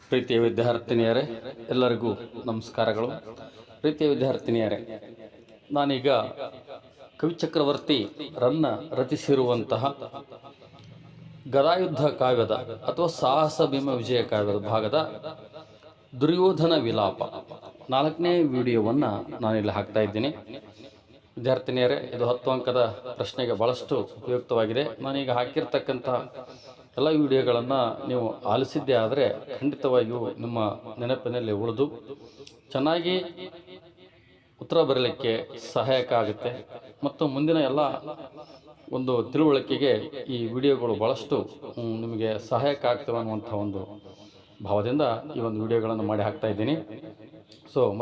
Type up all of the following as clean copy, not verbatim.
ಪ್ರೀತಿಯ ವಿದ್ಯಾರ್ಥಿನಿಯರೇ, ಎಲ್ಲರಿಗೂ ನಮಸ್ಕಾರಗಳು. ಪ್ರೀತಿಯ ವಿದ್ಯಾರ್ಥಿನಿಯರೇ, ನಾನೀಗ ಕವಿಚಕ್ರವರ್ತಿ ರನ್ನ ರಚಿಸಿರುವಂತಹ ಗದಾಯುದ್ಧ ಕಾವ್ಯದ ಅಥವಾ ಸಾಹಸ ಭೀಮ ವಿಜಯ ಕಾವ್ಯದ ಭಾಗದ ದುರ್ಯೋಧನ ವಿಲಾಪ 4ನೇ ವಿಡಿಯೋವನ್ನು ನಾನಿಲ್ಲಿ ಹಾಕ್ತಾ ಇದ್ದೀನಿ. ವಿದ್ಯಾರ್ಥಿನಿಯರೇ, ಇದು 10 ಅಂಕದ ಪ್ರಶ್ನೆಗೆ ಭಾಳಷ್ಟು ಉಪಯುಕ್ತವಾಗಿದೆ. ನಾನೀಗ ಹಾಕಿರ್ತಕ್ಕಂಥ ಎಲ್ಲ ವಿಡಿಯೋಗಳನ್ನು ನೀವು ಆಲಿಸಿದ್ದೇ ಆದರೆ ಖಂಡಿತವಾಗಿಯೂ ನಿಮ್ಮ ನೆನಪಿನಲ್ಲಿ ಉಳಿದು ಚೆನ್ನಾಗಿ ಉತ್ತರ ಬರಲಿಕ್ಕೆ ಸಹಾಯಕ ಆಗುತ್ತೆ ಮತ್ತು ಮುಂದಿನ ಎಲ್ಲ ಒಂದು ತಿಳುವಳಿಕೆಗೆ ಈ ವಿಡಿಯೋಗಳು ಭಾಳಷ್ಟು ನಿಮಗೆ ಸಹಾಯಕ ಆಗ್ತವೆ ಅನ್ನುವಂಥ ಒಂದು ಭಾವದಿಂದ ಈ ಒಂದು ವಿಡಿಯೋಗಳನ್ನು ಮಾಡಿ ಹಾಕ್ತಾ ಇದ್ದೀನಿ.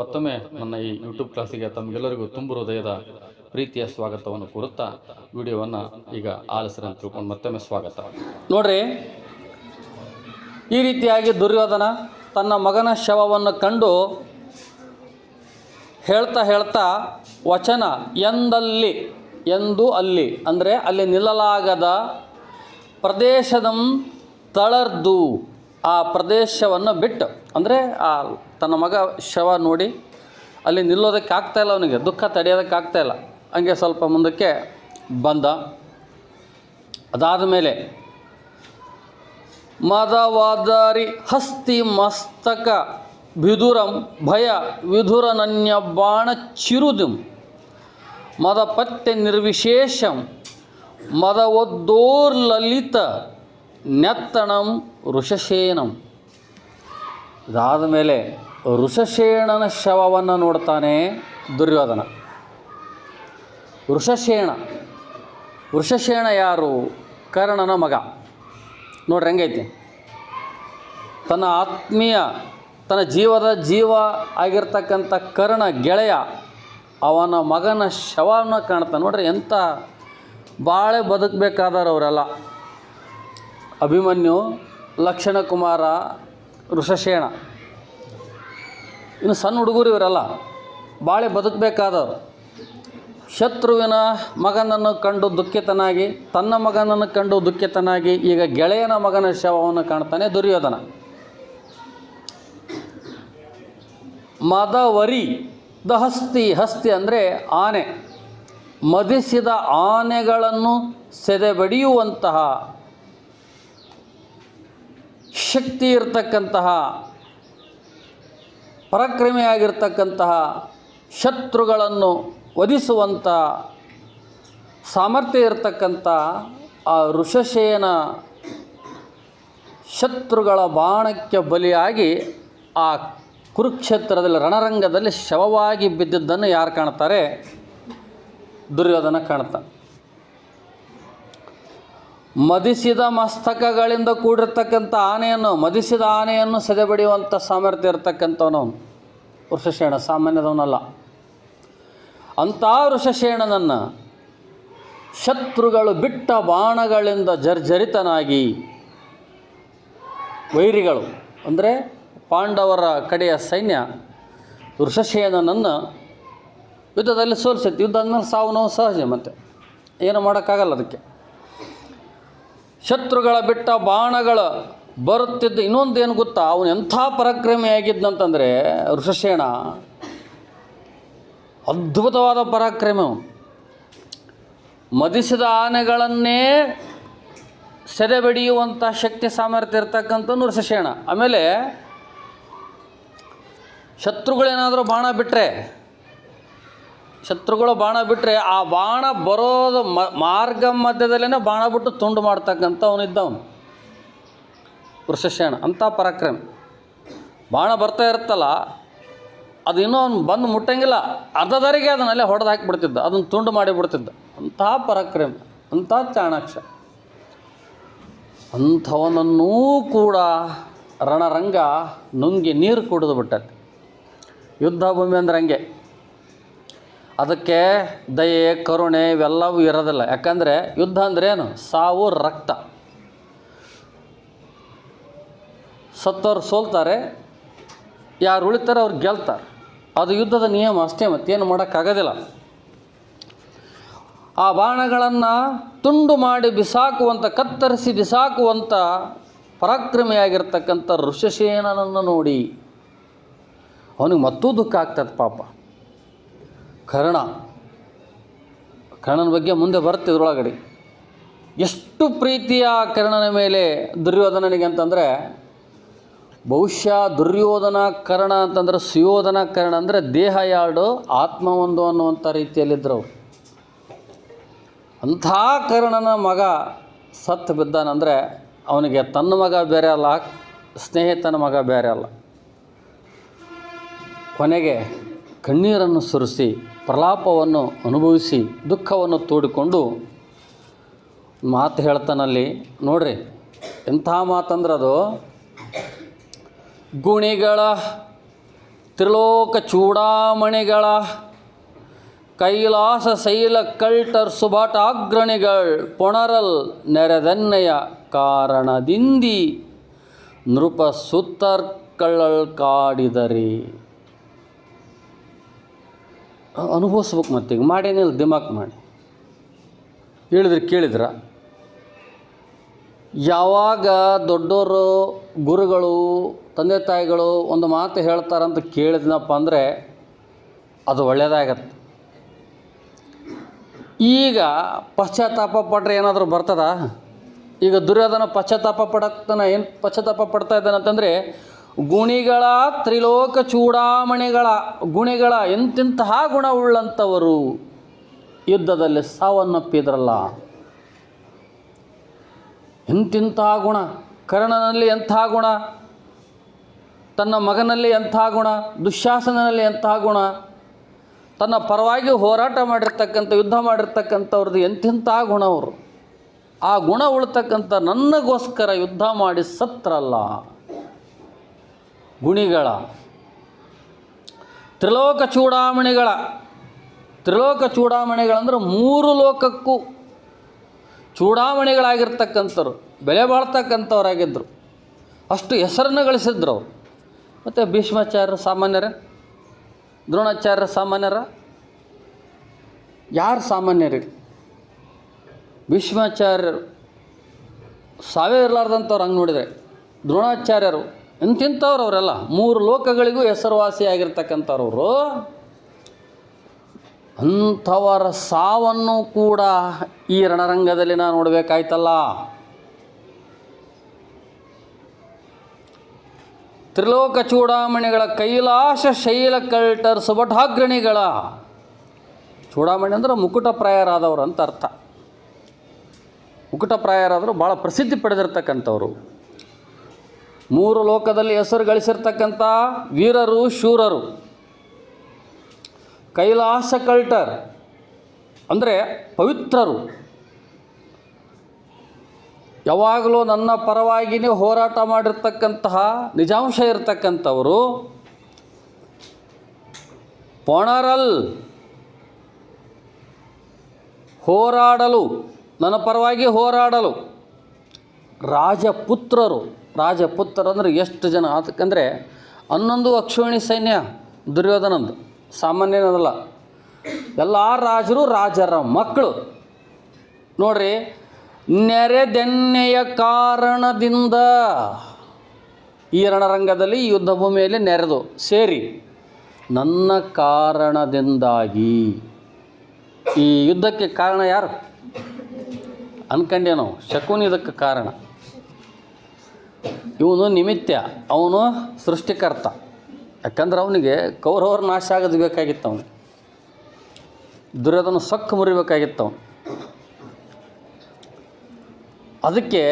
ಮತ್ತೊಮ್ಮೆ ನನ್ನ ಈ ಯೂಟ್ಯೂಬ್ ಕ್ಲಾಸಿಗೆ ತಮಗೆಲ್ಲರಿಗೂ ತುಂಬ ಹೃದಯದ ಪ್ರೀತಿಯ ಸ್ವಾಗತವನ್ನು ಕೋರುತ್ತಾ ವಿಡಿಯೋವನ್ನು ಈಗ ಆಲಿಸ್ರಿ ಅಂತ ತಿಳ್ಕೊಂಡು ಮತ್ತೊಮ್ಮೆ ಸ್ವಾಗತ. ನೋಡ್ರಿ, ಈ ರೀತಿಯಾಗಿ ದುರ್ಯೋಧನ ತನ್ನ ಮಗನ ಶವವನ್ನು ಕಂಡು ಹೇಳ್ತಾ ವಚನ ಎಂದಲ್ಲಿ ಎಂದು ಅಲ್ಲಿ ಅಂದರೆ ಅಲ್ಲಿ ನಿಲ್ಲಲಾಗದ ಪ್ರದೇಶದ ತಳರ್ದು ಆ ಪ್ರದೇಶವನ್ನು ಬಿಟ್ಟು ಅಂದರೆ ಆ ತನ್ನ ಮಗ ಶವ ನೋಡಿ ಅಲ್ಲಿ ನಿಲ್ಲೋದಕ್ಕೆ ಆಗ್ತಾಯಿಲ್ಲ, ಅವನಿಗೆ ದುಃಖ ತಡೆಯೋದಕ್ಕೆ ಆಗ್ತಾಯಿಲ್ಲ. ಹಂಗೆ ಸ್ವಲ್ಪ ಮುಂದಕ್ಕೆ ಬಂದ. ಅದಾದ ಮೇಲೆ ಮದವಾದರಿ ಹಸ್ತಿ ಮಸ್ತಕ ವಿಧುರಂ ಭಯ ವಿಧುರನನ್ಯ ಬಾಣ ಚಿರುದಿಂ ಮದಪತ್ಯ ನಿರ್ವಿಶೇಷಂ ಮದವದ್ದೋರ್ಲಲಿತ ನೆತ್ತಣಂ ಋಷಶೇನಂ. ಇದಾದ ಮೇಲೆ ಋಷಶೇಣನ ಶವವನ್ನು ನೋಡ್ತಾನೆ ದುರ್ಯೋಧನ. ಋಷಶೇಣ ಯಾರು? ಕರ್ಣನ ಮಗ. ನೋಡ್ರಿ ಹೆಂಗೈತಿ, ತನ್ನ ಆತ್ಮೀಯ ತನ್ನ ಜೀವ ಆಗಿರ್ತಕ್ಕಂಥ ಕರ್ಣ ಗೆಳೆಯ ಅವನ ಮಗನ ಶವವನ್ನು ಕಾಣ್ತಾನೆ. ನೋಡ್ರಿ ಎಂಥ ಬಾಳೆ ಬದುಕಬೇಕಾದವ್ರು ಅವರೆಲ್ಲ. ಅಭಿಮನ್ಯು, ಲಕ್ಷಣ ಕುಮಾರ, ಋಷಶೇಣ, ಇನ್ನು ಸಣ್ಣ ಹುಡುಗರು ಇವರೆಲ್ಲ ಬಾಳೆ ಬದುಕಬೇಕಾದವರು. ಶತ್ರುವಿನ ಮಗನನ್ನು ಕಂಡು ದುಃಖಿತನಾಗಿ, ತನ್ನ ಮಗನನ್ನು ಕಂಡು ದುಃಖಿತನಾಗಿ ಈಗ ಗೆಳೆಯನ ಮಗನ ಶವವನ್ನು ಕಾಣ್ತಾನೆ ದುರ್ಯೋಧನ. ಮದವರಿ ಹಸ್ತಿ ಅಂದರೆ ಆನೆ. ಮದಿಸಿದ ಆನೆಗಳನ್ನು ಸೆದೆಬಡಿಯುವಂತಹ ಶಕ್ತಿ ಇರತಕ್ಕಂತಹ, ಪರಾಕ್ರಮಿಯಾಗಿರ್ತಕ್ಕಂತಹ, ಶತ್ರುಗಳನ್ನು ವಧಿಸುವಂಥ ಸಾಮರ್ಥ್ಯ ಇರತಕ್ಕಂಥ ಆ ಋಷಶೇನ ಶತ್ರುಗಳ ಬಾಣಕ್ಕೆ ಬಲಿಯಾಗಿ ಆ ಕುರುಕ್ಷೇತ್ರದಲ್ಲಿ ರಣರಂಗದಲ್ಲಿ ಶವವಾಗಿ ಬಿದ್ದಿದ್ದನ್ನು ಯಾರು ಕಾಣ್ತಾರೆ? ದುರ್ಯೋಧನ ಕಾಣ್ತಾನೆ. ಮದಿಸಿದ ಮಸ್ತಕಗಳಿಂದ ಕೂಡಿರ್ತಕ್ಕಂಥ ಮದಿಸಿದ ಆನೆಯನ್ನು ಸೆದೆಬಡಿಯುವಂಥ ಸಾಮರ್ಥ್ಯ ಇರತಕ್ಕಂಥವನು ಋಷಶೇಣ, ಸಾಮಾನ್ಯದವನಲ್ಲ. ಅಂಥ ಋಷಶೇಣನನ್ನು ಶತ್ರುಗಳು ಬಿಟ್ಟ ಬಾಣಗಳಿಂದ ಜರ್ಜರಿತನಾಗಿ ವೈರಿಗಳು ಅಂದರೆ ಪಾಂಡವರ ಕಡೆಯ ಸೈನ್ಯ ಋಷಶೇನನನ್ನು ಯುದ್ಧದಲ್ಲಿ ಸೋಲಿಸಿತ್ತು. ಯುದ್ಧ ಅಂದಮೇಲೆ ಸಾವು ನೋವು ಸಹಜ, ಮತ್ತು ಏನು ಮಾಡೋಕ್ಕಾಗಲ್ಲ ಅದಕ್ಕೆ. ಶತ್ರುಗಳ ಬಿಟ್ಟ ಬಾಣಗಳು ಬರುತ್ತಿದ್ದು ಇನ್ನೊಂದು ಏನು ಗೊತ್ತಾ, ಅವನು ಎಂಥ ಪರಾಕ್ರಮಿಯಾಗಿದ್ದಂತಂದರೆ ಋಷಶೇಣ ಅದ್ಭುತವಾದ ಪರಾಕ್ರಮ. ಮದಿಸಿದ ಆನೆಗಳನ್ನೇ ಸೆದೆಬಡಿಯುವಂಥ ಶಕ್ತಿ ಸಾಮರ್ಥ್ಯ ಇರ್ತಕ್ಕಂಥ ಋಷಶೇಣ. ಆಮೇಲೆ ಶತ್ರುಗಳೇನಾದರೂ ಬಾಣ ಬಿಟ್ಟರೆ ಆ ಬಾಣ ಬರೋದು ಮಾರ್ಗ ಮಧ್ಯದಲ್ಲೇ ಬಾಣ ಬಿಟ್ಟು ತುಂಡು ಮಾಡ್ತಕ್ಕಂಥವನಿದ್ದವನು ಋಷಶೇಣ. ಅಂಥ ಪರಾಕ್ರಮ. ಬಾಣ ಬರ್ತಾ ಇರುತ್ತಲ್ಲ, ಅದು ಇನ್ನೂ ಅವ್ನು ಬಂದು ಮುಟ್ಟಂಗಿಲ್ಲ, ಅರ್ಧದವರೆಗೆ ಅದನ್ನಲ್ಲೇ ಹೊಡೆದು ಹಾಕಿಬಿಡ್ತಿದ್ದ, ಅದನ್ನು ತುಂಡು ಮಾಡಿಬಿಡ್ತಿದ್ದ. ಅಂಥ ಪರಾಕ್ರಮ, ಅಂಥ ಚಾಣಾಕ್ಷ. ಅಂಥವನನ್ನೂ ಕೂಡ ರಣರಂಗ ನುಂಗಿ ನೀರು ಕುಡಿದು ಬಿಟ್ಟೈತೆ. ಯುದ್ಧ ಭೂಮಿ ಅಂದ್ರೆ ಹಂಗೆ, ಅದಕ್ಕೆ ದಯೆ ಕರುಣೆ ಇವೆಲ್ಲವೂ ಇರೋದಿಲ್ಲ. ಯಾಕಂದರೆ ಯುದ್ಧ ಅಂದ್ರೇನು? ಸಾವು, ರಕ್ತ. ಸತ್ತವ್ರು ಸೋಲ್ತಾರೆ, ಯಾರು ಉಳಿತಾರೆ ಅವ್ರು ಗೆಲ್ತಾರೆ. ಅದು ಯುದ್ಧದ ನಿಯಮ ಅಷ್ಟೇ, ಮತ್ತೇನು ಮಾಡೋಕ್ಕಾಗೋದಿಲ್ಲ. ಆ ಬಾಣಗಳನ್ನು ತುಂಡು ಮಾಡಿ ಬಿಸಾಕುವಂಥ, ಕತ್ತರಿಸಿ ಬಿಸಾಕುವಂಥ ಪರಾಕ್ರಮಿಯಾಗಿರ್ತಕ್ಕಂಥ ಋಷಸೇನನನ್ನು ನೋಡಿ ಅವನಿಗೆ ಮತ್ತೂ ದುಃಖ ಆಗ್ತದೆ ಪಾಪ. ಕರ್ಣನ ಬಗ್ಗೆ ಮುಂದೆ ಬರುತ್ತೆ ಇದ್ರೊಳಗಡೆ. ಎಷ್ಟು ಪ್ರೀತಿಯ ಕರ್ಣನ ಮೇಲೆ ದುರ್ಯೋಧನನಿಗೆ ಅಂತಂದರೆ, ಬಹುಶಃ ದುರ್ಯೋಧನ ಕರ್ಣ ಅಂತಂದ್ರೆ ಸುಯೋಧನ ಕರ್ಣ ಅಂದರೆ ದೇಹ ಎರಡು ಆತ್ಮ ಒಂದು ಅನ್ನುವಂಥ ರೀತಿಯಲ್ಲಿದ್ದರು. ಅಂಥ ಕರ್ಣನ ಮಗ ಸತ್ತು ಬಿದ್ದಾನಂದರೆ ಅವನಿಗೆ ತನ್ನ ಮಗ ಬೇರೆ ಅಲ್ಲ, ಸ್ನೇಹಿತನ ಮಗ ಬೇರೆ ಅಲ್ಲ. ಕೊನೆಗೆ ಕಣ್ಣೀರನ್ನು ಸುರಿಸಿ ಪ್ರಲಾಪವನ್ನು ಅನುಭವಿಸಿ ದುಃಖವನ್ನು ತೋಡಿಕೊಂಡು ಮಾತು ಹೇಳ್ತಾನಲ್ಲಿ ನೋಡ್ರಿ, ಎಂಥ ಮಾತಂದ್ರೆ ಅದು, ಗುಣಿಗಳ ತ್ರಿಲೋಕ ಚೂಡಾಮಣಿಗಳ ಕೈಲಾಸ ಶೈಲ ಕಲ್ಟರ್ ಸುಭಟಾಗ್ರಣಿಗಳ್ ಪೊಣರಲ್ ನೆರೆದೆನ್ನೆಯ ಕಾರಣದಿಂದಿ ನೃಪ ಸುತ್ತರ್ಕಳ್ಳಳ್ ಕಾಡಿದರಿ. ಅನುಭವಿಸ್ಬೇಕು. ಮತ್ತೀಗ ಮಾಡೇನಿಲ್ಲ, ದಿಮಾಕ್ ಮಾಡಿ ಕೇಳಿದ್ರ ಯಾವಾಗ ದೊಡ್ಡವರು ಗುರುಗಳು ತಂದೆ ತಾಯಿಗಳು ಒಂದು ಮಾತು ಹೇಳ್ತಾರಂತ ಕೇಳಿದ್ನಪ್ಪ ಅಂದರೆ ಅದು ಒಳ್ಳೆಯದಾಗತ್ತೆ. ಈಗ ಪಶ್ಚಾತ್ತಾಪ ಪಟ್ಟರೆ ಏನಾದರೂ ಬರ್ತದ? ಈಗ ದುರ್ಯೋಧನ ಪಶ್ಚಾತ್ತಾಪ ಪಡಕ್ತಾನೆ. ಏನು ಪಶ್ಚಾತ್ತಾಪ ಪಡ್ತಾ ಇದ್ದಾನೆ ಅಂತಂದರೆ, ಗುಣಿಗಳ ತ್ರಿಲೋಕ ಚೂಡಾಮಣಿಗಳ ಗುಣಿಗಳ ಎಂತೆಂತಹ ಗುಣವುಳ್ಳಂಥವರು ಯುದ್ಧದಲ್ಲಿ ಸಾವನ್ನಪ್ಪಿದ್ರಲ್ಲ. ಎಂತಿಂತಹ ಗುಣ, ಕರ್ಣನಲ್ಲಿ ಎಂತಹ ಗುಣ, ತನ್ನ ಮಗನಲ್ಲಿ ಎಂತಹ ಗುಣ, ದುಶ್ಯಾಸನಲ್ಲಿ ಎಂತಹ ಗುಣ, ತನ್ನ ಪರವಾಗಿ ಹೋರಾಟ ಮಾಡಿರ್ತಕ್ಕಂಥ ಯುದ್ಧ ಮಾಡಿರ್ತಕ್ಕಂಥವ್ರದ್ದು ಎಂತೆಂಥ ಗುಣ ಅವರು. ಆ ಗುಣ ಉಳ್ತಕ್ಕಂಥ ನನಗೋಸ್ಕರ ಯುದ್ಧ ಮಾಡಿ ಸತ್ರಲ್ಲ. ಗುಣಿಗಳ ತ್ರಿಲೋಕ ಚೂಡಾಮಣಿಗಳಂದ್ರೆ ಮೂರು ಲೋಕಕ್ಕೂ ಚೂಡಾಮಣಿಗಳಾಗಿರ್ತಕ್ಕಂಥವ್ರು, ಬೆಲೆ ಬಾಳ್ತಕ್ಕಂಥವ್ರಾಗಿದ್ದರು. ಅಷ್ಟು ಹೆಸರನ್ನು ಗಳಿಸಿದ್ರು ಅವರು. ಮತ್ತು ಭೀಷ್ಮಾಚಾರ್ಯರು ಸಾಮಾನ್ಯರ, ದ್ರೋಣಾಚಾರ್ಯರ ಸಾಮಾನ್ಯರ, ಯಾರು ಸಾಮಾನ್ಯರಿಗೆ? ಭೀಷ್ಮಾಚಾರ್ಯರು ಸಾವೇ ಇರಲಾರ್ದಂಥವ್ರು. ಹಂಗೆ ನೋಡಿದರೆ ದ್ರೋಣಾಚಾರ್ಯರು ಎಂತಿಂಥವ್ರು ಅವರೆಲ್ಲ ಮೂರು ಲೋಕಗಳಿಗೂ ಹೆಸರುವಾಸಿಯಾಗಿರ್ತಕ್ಕಂಥವ್ರವರು. ಅಂಥವರ ಸಾವನ್ನು ಕೂಡ ಈ ರಣರಂಗದಲ್ಲಿ ನಾವು ನೋಡಬೇಕಾಯ್ತಲ್ಲ. ತ್ರಿಲೋಕ ಚೂಡಾಮಣಿಗಳ ಕೈಲಾಸ ಶೈಲ ಕಲ್ಟರ್ ಸುಭಟಾಗ್ರಣಿಗಳ, ಚೂಡಾಮಣಿ ಅಂದ್ರೆ ಮುಕುಟಪ್ರಾಯರಾದವರು ಅಂತ ಅರ್ಥ. ಮುಕುಟಪ್ರಾಯರಾದರು ಭಾಳ ಪ್ರಸಿದ್ಧಿ ಪಡೆದಿರ್ತಕ್ಕಂಥವ್ರು, ಮೂರು ಲೋಕದಲ್ಲಿ ಹೆಸರು ಗಳಿಸಿರ್ತಕ್ಕಂಥ ವೀರರು ಶೂರರು. ಕೈಲಾಸ ಕಲ್ಟರ್ ಅಂದರೆ ಪವಿತ್ರರು, ಯಾವಾಗಲೂ ನನ್ನ ಪರವಾಗಿಯೇ ಹೋರಾಟ ಮಾಡಿರ್ತಕ್ಕಂತಹ ನಿಜಾಂಶ ಇರತಕ್ಕಂಥವರು. ಪೊಣರಲ್ ಹೋರಾಡಲು, ನನ್ನ ಪರವಾಗಿ ಹೋರಾಡಲು. ರಾಜಪುತ್ರರು ಅಂದರೆ ಎಷ್ಟು ಜನ? ಅದಕ್ಕಂದರೆ 11 ಅಕ್ಷೋಣಿ ಸೈನ್ಯ ದುರ್ಯೋಧನಂದು, ಸಾಮಾನ್ಯನದಲ್ಲ. ಎಲ್ಲ ರಾಜರು ರಾಜರ ಮಕ್ಕಳು. ನೋಡ್ರಿ, ನೆರೆದೆನ್ನೆಯ ಕಾರಣದಿಂದ ಈ ರಣರಂಗದಲ್ಲಿ ಈ ಯುದ್ಧ ಭೂಮಿಯಲ್ಲಿ ನೆರೆದು ಸೇರಿ ನನ್ನ ಕಾರಣದಿಂದಾಗಿ. ಈ ಯುದ್ಧಕ್ಕೆ ಕಾರಣ ಯಾರು ಅನ್ಕಂಡೇನೋ? ಶಕುನಿ ಇದಕ್ಕೆ ಕಾರಣ. ಇವನು ನಿಮಿತ್ತ, ಅವನು ಸೃಷ್ಟಿಕರ್ತ. ಯಾಕಂದ್ರೆ ಅವನಿಗೆ ಕೌರವರ ನಾಶ ಆಗೋದು ಬೇಕಾಗಿತ್ತು. ಅವನು ದುರ್ಯೋಧನ ಸೊಕ್ಕು ಮುರಿಬೇಕಾಗಿತ್ತು ಅವನು. ಅದಕ್ಕೆ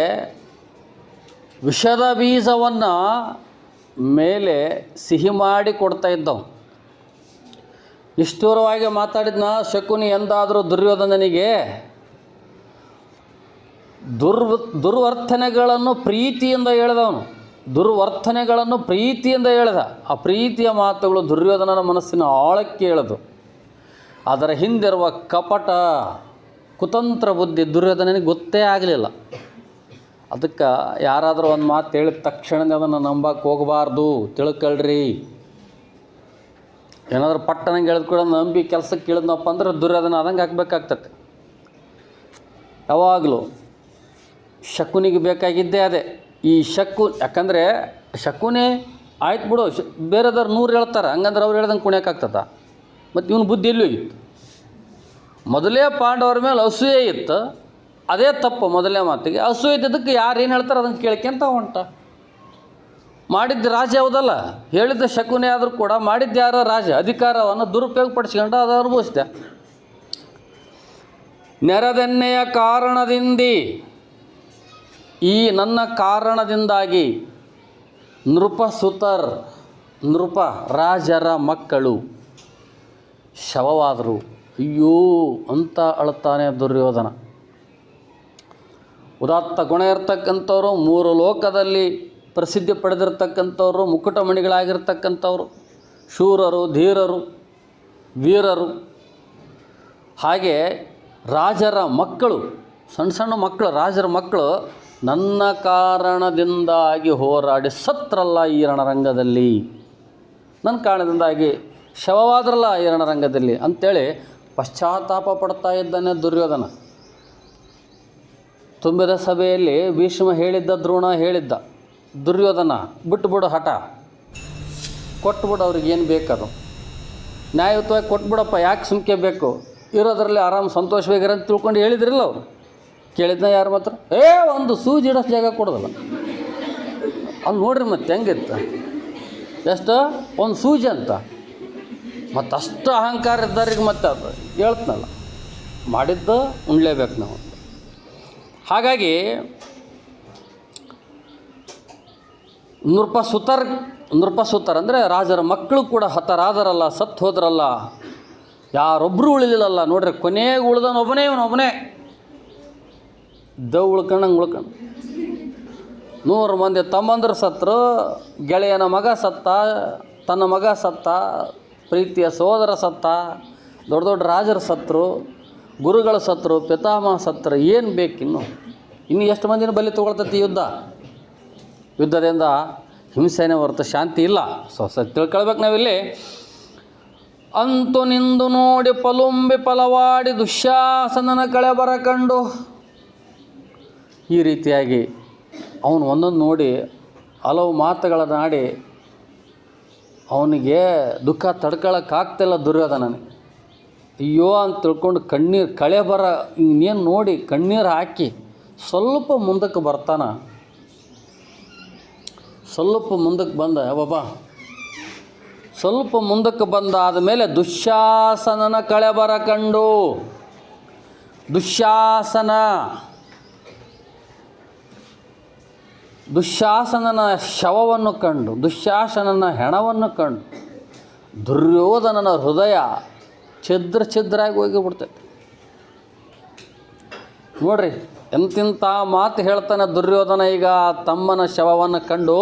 ವಿಷದ ಬೀಜವನ್ನು ಮೇಲೆ ಸಿಹಿ ಮಾಡಿ ಕೊಡ್ತಾ ಇದ್ದವು. ನಿಷ್ಠುರವಾಗಿ ಮಾತಾಡಿದ್ನ ಶಕುನಿ ಎಂದಾದರೂ ದುರ್ಯೋಧನನಿಗೆ ದುರ್ವರ್ತನೆಗಳನ್ನು ಪ್ರೀತಿಯಿಂದ ಹೇಳಿದವನು. ದುರ್ವರ್ತನೆಗಳನ್ನು ಪ್ರೀತಿಯಿಂದ ಹೇಳಿದ. ಆ ಪ್ರೀತಿಯ ಮಾತುಗಳು ದುರ್ಯೋಧನನ ಮನಸ್ಸಿನ ಆಳಕ್ಕೆ ಹೇಳಿದು. ಅದರ ಹಿಂದಿರುವ ಕಪಟ ಕುತಂತ್ರ ಬುದ್ಧಿ ದುರ್ಯೋಧನನಿಗೆ ಗೊತ್ತೇ ಆಗಲಿಲ್ಲ. ಅದಕ್ಕೆ ಯಾರಾದರೂ ಒಂದು ಮಾತು ಹೇಳಿದ ತಕ್ಷಣವೇ ಅದನ್ನು ನಂಬಕ್ಕೆ ಹೋಗಬಾರ್ದು, ತಿಳ್ಕೊಳ್ರಿ. ಏನಾದರೂ ಪಟ್ಟಣಂಗೆ ಹೇಳಿದ ಕೂಡ ನಂಬಿ ಕೆಲಸಕ್ಕೆ ಇಳಿದ್ನಪ್ಪ ಅಂದ್ರೆ ದುರ್ಯೋಧನ ಆದಂಗೆ ಹಾಕ್ಬೇಕಾಗ್ತದೆ. ಯಾವಾಗಲೂ ಶಕುನಿಗೆ ಬೇಕಾಗಿದ್ದೇ ಅದೇ. ಈ ಯಾಕಂದರೆ ಶಕುನೇ ಆಯ್ತು ಬಿಡು, ಬೇರೆದವ್ರು 100 ಹೇಳ್ತಾರೆ, ಹಂಗಂದ್ರೆ ಅವ್ರು ಹೇಳ್ದಂಗೆ ಕುಣಿಯೋಕ್ಕಾಗ್ತದ? ಮತ್ತು ಇವನು ಬುದ್ಧಿ ಎಲ್ಲಿ ಹೋಗಿತ್ತು? ಮೊದಲೇ ಪಾಂಡವರ ಮೇಲೆ ಅಸೂಯೆ ಇತ್ತು, ಅದೇ ತಪ್ಪು. ಮೊದಲನೇ ಮಾತಿಗೆ ಅಸೂಯೆ ಇದ್ದದಕ್ಕೆ ಯಾರು ಏನು ಹೇಳ್ತಾರೆ ಅದನ್ನು ಕೇಳ್ಕೊಂತ ಹೊಂಟ. ಮಾಡಿದ್ದು ರಾಜ ಯಾವುದಲ್ಲ, ಹೇಳಿದ್ದ ಶಕುನೇ ಆದರೂ ಕೂಡ ಮಾಡಿದ್ದು ಯಾರ ರಾಜ, ಅಧಿಕಾರವನ್ನು ದುರುಪಯೋಗ ಪಡಿಸ್ಕೊಂಡು ಅದು ಅನುಭವಿಸಿದೆ. ನೆರೆದೆನ್ನೆಯ ಕಾರಣದಿಂದಿ, ಈ ನನ್ನ ಕಾರಣದಿಂದಾಗಿ ನೃಪ ರಾಜರ ಮಕ್ಕಳು ಶವವಾದರು. ಅಯ್ಯೋ ಅಂತ ಅಳುತ್ತಾನೆ ದುರ್ಯೋಧನ. ಉದಾತ್ತ ಗುಣ ಇರ್ತಕ್ಕಂಥವ್ರು, 3 ಲೋಕದಲ್ಲಿ ಪ್ರಸಿದ್ಧಿ ಪಡೆದಿರ್ತಕ್ಕಂಥವ್ರು, ಮುಕುಟಮಣಿಗಳಾಗಿರ್ತಕ್ಕಂಥವ್ರು, ಶೂರರು, ಧೀರರು, ವೀರರು, ಹಾಗೆ ರಾಜರ ಮಕ್ಕಳು, ಸಣ್ಣ ಸಣ್ಣ ಮಕ್ಕಳು, ರಾಜರ ಮಕ್ಕಳು ನನ್ನ ಕಾರಣದಿಂದಾಗಿ ಹೋರಾಡಿ ಸತ್ರಲ್ಲ ಈ ರಣರಂಗದಲ್ಲಿ, ನನ್ನ ಕಾರಣದಿಂದಾಗಿ ಶವವಾದ್ರಲ್ಲ ಈ ರಣರಂಗದಲ್ಲಿ ಅಂಥೇಳಿ ಪಶ್ಚಾತ್ತಾಪ ಪಡ್ತಾ ಇದ್ದಾನೆ ದುರ್ಯೋಧನ. ತುಂಬಿದ ಸಭೆಯಲ್ಲಿ ಭೀಷ್ಮ ಹೇಳಿದ್ದ, ದ್ರೋಣ ಹೇಳಿದ್ದ, ದುರ್ಯೋಧನ ಬಿಟ್ಟುಬಿಡು ಹಠ, ಕೊಟ್ಬಿಡು ಅವ್ರಿಗೆ ಏನು ಬೇಕದು, ನ್ಯಾಯಯುತವಾಗಿ ಕೊಟ್ಬಿಡಪ್ಪ, ಯಾಕೆ ಸುಮ್ಕೆ ಬೇಕು, ಇರೋದ್ರಲ್ಲಿ ಆರಾಮ್ ಸಂತೋಷವಾಗಿರ ಅಂತ ತಿಳ್ಕೊಂಡು ಹೇಳಿದ್ರಿಲ್ಲ ಅವರು. ಕೇಳಿದ್ನ ಯಾರು ಮಾತ್ರ ಒಂದು ಸೂಜಿ ಇಡೋಷ್ಟು ಜಾಗ ಕೊಡೋದಲ್ಲ. ಅಲ್ಲಿ ನೋಡ್ರಿ ಮತ್ತೆ ಹೆಂಗಿತ್ತು, ಎಷ್ಟು ಒಂದು ಸೂಜಿ ಅಂತ. ಮತ್ತು ಅಷ್ಟು ಅಹಂಕಾರ ಇದ್ದವ್ರಿಗೆ ಮತ್ತೆ ಅದು ಹೇಳ್ತನಲ್ಲ, ಮಾಡಿದ್ದು ಉಣ್ಲೇಬೇಕು ನಾವು. ಹಾಗಾಗಿ ನೃಪಸುತರ್ ಅಂದರೆ ರಾಜರ ಮಕ್ಕಳು ಕೂಡ ಹತರಾದರಲ್ಲ, ಸತ್ತು ಹೋದ್ರಲ್ಲ, ಯಾರೊಬ್ಬರು ಉಳಿಲಿಲ್ಲಲ್ಲ. ನೋಡ್ರಿ ಕೊನೆಗೆ ಉಳ್ದನೊಬ್ಬನೇ, ಇವನೊಬ್ಬನೇ ಉಳ್ಕಂಡಂಗೆ 100 ಮಂದಿ ತಮ್ಮಂದರು ಸತ್ತರು, ಗೆಳೆಯನ ಮಗ ಸತ್ತ, ತನ್ನ ಮಗ ಸತ್ತ, ಪ್ರೀತಿಯ ಸೋದರ ಸತ್ತ, ದೊಡ್ಡ ದೊಡ್ಡ ರಾಜರು ಸತ್ತರು, ಗುರುಗಳು ಸತ್ತರು, ಪಿತಾಮಹ ಸತ್ತರು. ಏನು ಬೇಕಿನ್ನು? ಇನ್ನು ಎಷ್ಟು ಮಂದಿನ ಬಲಿ ತೊಗೊಳ್ತೈತಿ ಯುದ್ಧದಿಂದ ಹಿಂಸೆನೇ ಹೊರತು ಶಾಂತಿ ಇಲ್ಲ. ತಿಳ್ಕೊಳ್ಬೇಕು ನಾವಿಲ್ಲಿ. ಅಂತೂ ನಿಂದು ನೋಡಿ ಪಲುಂಬಿ ಫಲವಾಡಿ ದುಶ್ಯಾಸನನ ಕಳೆಬರ ಕಂಡು, ಈ ರೀತಿಯಾಗಿ ಅವನು ಒಂದೊಂದು ನೋಡಿ ಹಲವು ಮಾತುಗಳನ್ನಾಡಿ ಅವನಿಗೆ ದುಃಖ ತಡ್ಕೊಳ್ಳೋಕ್ಕಾಗ್ತಿಲ್ಲ ದುರ್ಯೋಧನನಿಗೆ. ಅಯ್ಯೋ ಅಂತ ತಿಳ್ಕೊಂಡು ಕಳೆ ಬರ ಇನ್ನೇನು ನೋಡಿ ಕಣ್ಣೀರು ಹಾಕಿ ಸ್ವಲ್ಪ ಮುಂದಕ್ಕೆ ಬರ್ತಾನ. ಸ್ವಲ್ಪ ಮುಂದಕ್ಕೆ ಬಂದ ಬಾಬಾ, ಸ್ವಲ್ಪ ಮುಂದಕ್ಕೆ ಬಂದಾದ ಮೇಲೆ ದುಶ್ಯಾಸನನ ಕಳೆಬರ ಕಂಡು, ದುಶ್ಯಾಸನನ ಶವವನ್ನು ಕಂಡು, ದುಶ್ಯಾಸನನ ಹೆಣವನ್ನು ಕಂಡು ದುರ್ಯೋಧನನ ಹೃದಯ ಛಿದ್ರಾಗಿ ಹೋಗಿಬಿಡ್ತೈತೆ. ನೋಡ್ರಿ ಎಂತಿಂಥ ಮಾತು ಹೇಳ್ತಾನೆ ದುರ್ಯೋಧನ. ಈಗ ತಮ್ಮನ ಶವವನ್ನು ಕಂಡು,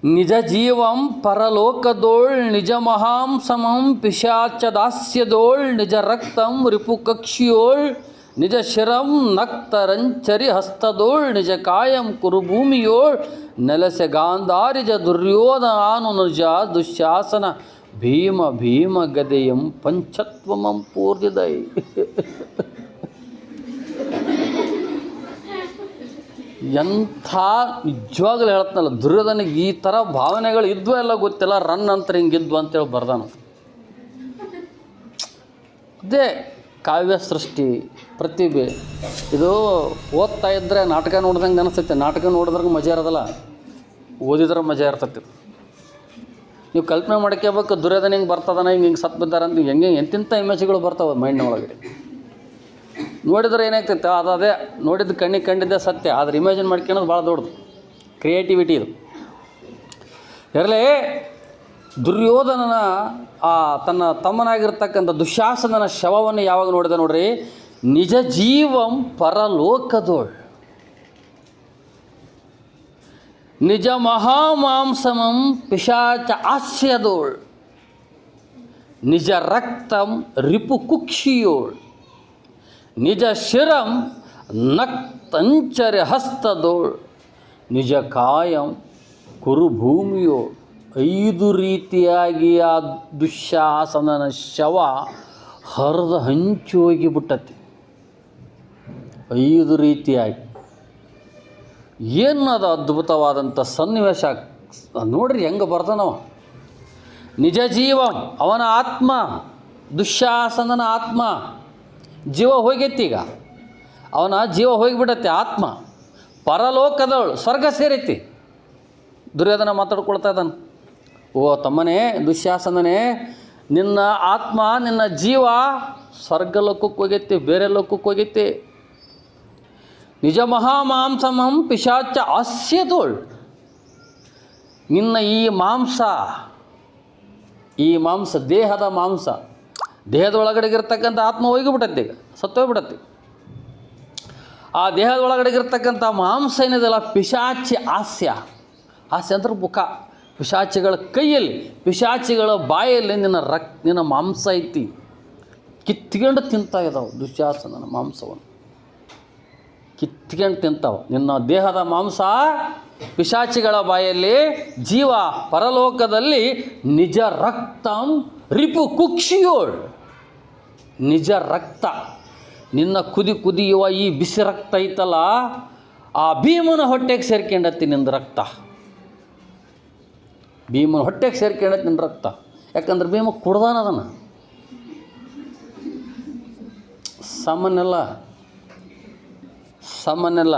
ನಿಜ ಜೀವಂ ಪರಲೋಕದೋಳ್ ನಿಜ ಮಹಾಂಸಮಂ ಪಿಶಾಚ ದಾಸ್ಯದೋಳ್ ನಿಜ ರಕ್ತಂ ರಿಪು ಕಕ್ಷಿಯೋಳ್ ನಿಜ ಶಿರಂ ನಕ್ತರಂಚರಿ ಹಸ್ತದೋಳ್ ನಿಜ ಕಾಯಂ ಕುರುಭೂಮಿಯೋಳ್ ನೆಲಸೆ ಗಾಂಧಾರಿಜ ದುರ್ಯೋಧನಾನು ನಿಜ ದುಶ್ಯಾಸನ ಭೀಮ ಗದೆಯಂ ಪಂಚತ್ವಮಂ ಪೂರ್ದಿದೈ. ಎಂಥ ನಿಜವಾಗ್ಲೂ ಹೇಳ್ತಾನಲ್ಲ ದುರ್ಯೋಧನಿಗೆ ಈ ಥರ ಭಾವನೆಗಳು ಇದ್ವೋ ಎಲ್ಲ ಗೊತ್ತಿಲ್ಲ, ರನ್ ಅಂತ ಹಿಂಗಿದ್ವು ಅಂತೇಳಿ ಬರ್ದಾನು. ಅದೇ ಕಾವ್ಯ ಸೃಷ್ಟಿ, ಪ್ರತಿಭೆ. ಇದು ಓದ್ತಾ ಇದ್ದರೆ ನಾಟಕ ನೋಡ್ದಂಗೆ ಅನಿಸ್ತೈತೆ. ನಾಟಕ ನೋಡಿದ್ರಾಗ ಮಜಾ ಇರೋದಲ್ಲ, ಓದಿದ್ರೆ ಮಜಾ ಇರ್ತೈತಿ. ನೀವು ಕಲ್ಪನೆ ಮಾಡ್ಕೋಬೇಕು, ದುರ್ಯೋಧನ ಹಿಂಗೆ ಬರ್ತದಾನ, ಹಿಂಗೆ ಸತ್ತು ಬಿದ್ದಾರೆ ಅಂತ ಹೆಂಗೆ ಎಂತಿಂಥ ಇಮೇಜ್ಗಳು ಬರ್ತಾವೆ ಮೈಂಡ್ನ ಒಳಗಡೆ. ನೋಡಿದ್ರೆ ಏನಾಗ್ತೈತೆ ಅದೇ ನೋಡಿದ್ದು ಕಂಡಿದ್ದೇ ಸತ್ಯ, ಆದರೆ ಇಮ್ಯಾಜಿನ್ ಮಾಡ್ಕೊಳ್ಳೋದು ಭಾಳ ದೊಡ್ಡದು ಕ್ರಿಯೇಟಿವಿಟಿ ಇದು. ಇರಲಿ, ದುರ್ಯೋಧನನ ತನ್ನ ತಮ್ಮನಾಗಿರ್ತಕ್ಕಂಥ ದುಶ್ಯಾಸನನ ಶವವನ್ನು ಯಾವಾಗ ನೋಡಿದೆ ನೋಡ್ರಿ, ನಿಜ ಜೀವಂ ಪರಲೋಕದೋಳ್ ನಿಜ ಮಹಾಮಾಂಸಮಂ ಪಿಶಾಚ ಹಾಸ್ಯದೋಳ್ ನಿಜ ರಕ್ತಂ ರಿಪು ಕುಕ್ಷಿಯೋಳ್ ನಿಜ ಶಿರಂ ನಕ್ತಂಚರಿ ಹಸ್ತದೋಳ್ ನಿಜ ಕಾಯಂ ಕುರುಭೂಮಿಯೋಳ್. 5 ರೀತಿಯಾಗಿ ಆ ದುಶ್ಯಾಸನನ ಶವ ಹರಿದು ಹಂಚಿ ಹೋಗಿಬಿಟ್ಟತಿ. 5 ರೀತಿಯಾಗಿ ಏನದು ಅದ್ಭುತವಾದಂಥ ಸನ್ನಿವೇಶ ನೋಡ್ರಿ ಹೆಂಗೆ ಬರ್ತಾನವ. ನಿಜ ಜೀವ ಅವನ ಆತ್ಮ, ದುಶ್ಯಾಸನನ ಆತ್ಮ ಜೀವ ಹೋಗೈತಿ. ಈಗ ಅವನ ಜೀವ ಹೋಗಿಬಿಡತ್ತೆ, ಆತ್ಮ ಪರಲೋಕದವಳು ಸ್ವರ್ಗ ಸೇರೈತಿ. ದುರ್ಯೋಧನ ಮಾತಾಡ್ಕೊಳ್ತಾ ಇದ್ದಾನೆ, ಓ ತಮ್ಮನೇ ದುಶ್ಯಾಸನನೇ, ನಿನ್ನ ಆತ್ಮ ನಿನ್ನ ಜೀವ ಸ್ವರ್ಗ ಲೋಕಕ್ಕೆ ಹೋಗೈತಿ, ಬೇರೆ ಲೋಕಕ್ಕೆ ಹೋಗೈತಿ. ನಿಜ ಮಹಾಮಾಂಸಮಂ ಪಿಶಾಚ ಆಸ್ಯದೋಳ್. ನಿನ್ನ ಈ ಮಾಂಸ ದೇಹದ ಮಾಂಸ, ದೇಹದ ಒಳಗಡೆಗಿರ್ತಕ್ಕಂಥ ಆತ್ಮ ಹೋಗಿಬಿಟ್ಟತ್ತೆ, ಈಗ ಸತ್ತೋಗ್ಬಿಡತ್ತೆ. ಆ ದೇಹದ ಒಳಗಡೆಗಿರ್ತಕ್ಕಂಥ ಮಾಂಸ ಏನಿದೆಲ್ಲ ಪಿಶಾಚಿ ಆಸ್ಯ ಅಂದ್ರೆ ಮುಖ. ಪಿಶಾಚಿಗಳ ಕೈಯಲ್ಲಿ, ಪಿಶಾಚಿಗಳ ಬಾಯಲ್ಲಿ ನಿನ್ನ ಮಾಂಸ ಐತಿ. ಕಿತ್ಕೊಂಡು ತಿಂತಾ ಇದ್ದಾವೆ ದುಶ್ಯಾಸನನ ಮಾಂಸವನ್ನು, ಕಿತ್ಕೊಂಡು ತಿಂತಾವೆ. ನಿನ್ನ ದೇಹದ ಮಾಂಸ ಪಿಶಾಚಿಗಳ ಬಾಯಲ್ಲಿ, ಜೀವ ಪರಲೋಕದಲ್ಲಿ. ನಿಜ ರಕ್ತಂ ರಿಪು ಕುಕ್ಷಿಯೋಳ್. ನಿಜ ರಕ್ತ, ನಿನ್ನ ಕುದಿಯುವ ಈ ಬಿಸಿ ರಕ್ತ ಐತಲ್ಲ, ಆ ಭೀಮನ ಹೊಟ್ಟೆಗೆ ಸೇರ್ಕೊಂಡತ್ತಿ ನಿಂದ ರಕ್ತ. ಭೀಮನ ಹೊಟ್ಟೆಗೆ ಸೇರ್ಕೊಂಡೈತಿ ನಿನ್ನ ರಕ್ತ. ಯಾಕಂದ್ರೆ ಭೀಮ ಕುಡ್ದಾನ ಅದನ್ನು. ಸಾಮಾನ್ಯಲ್ಲ.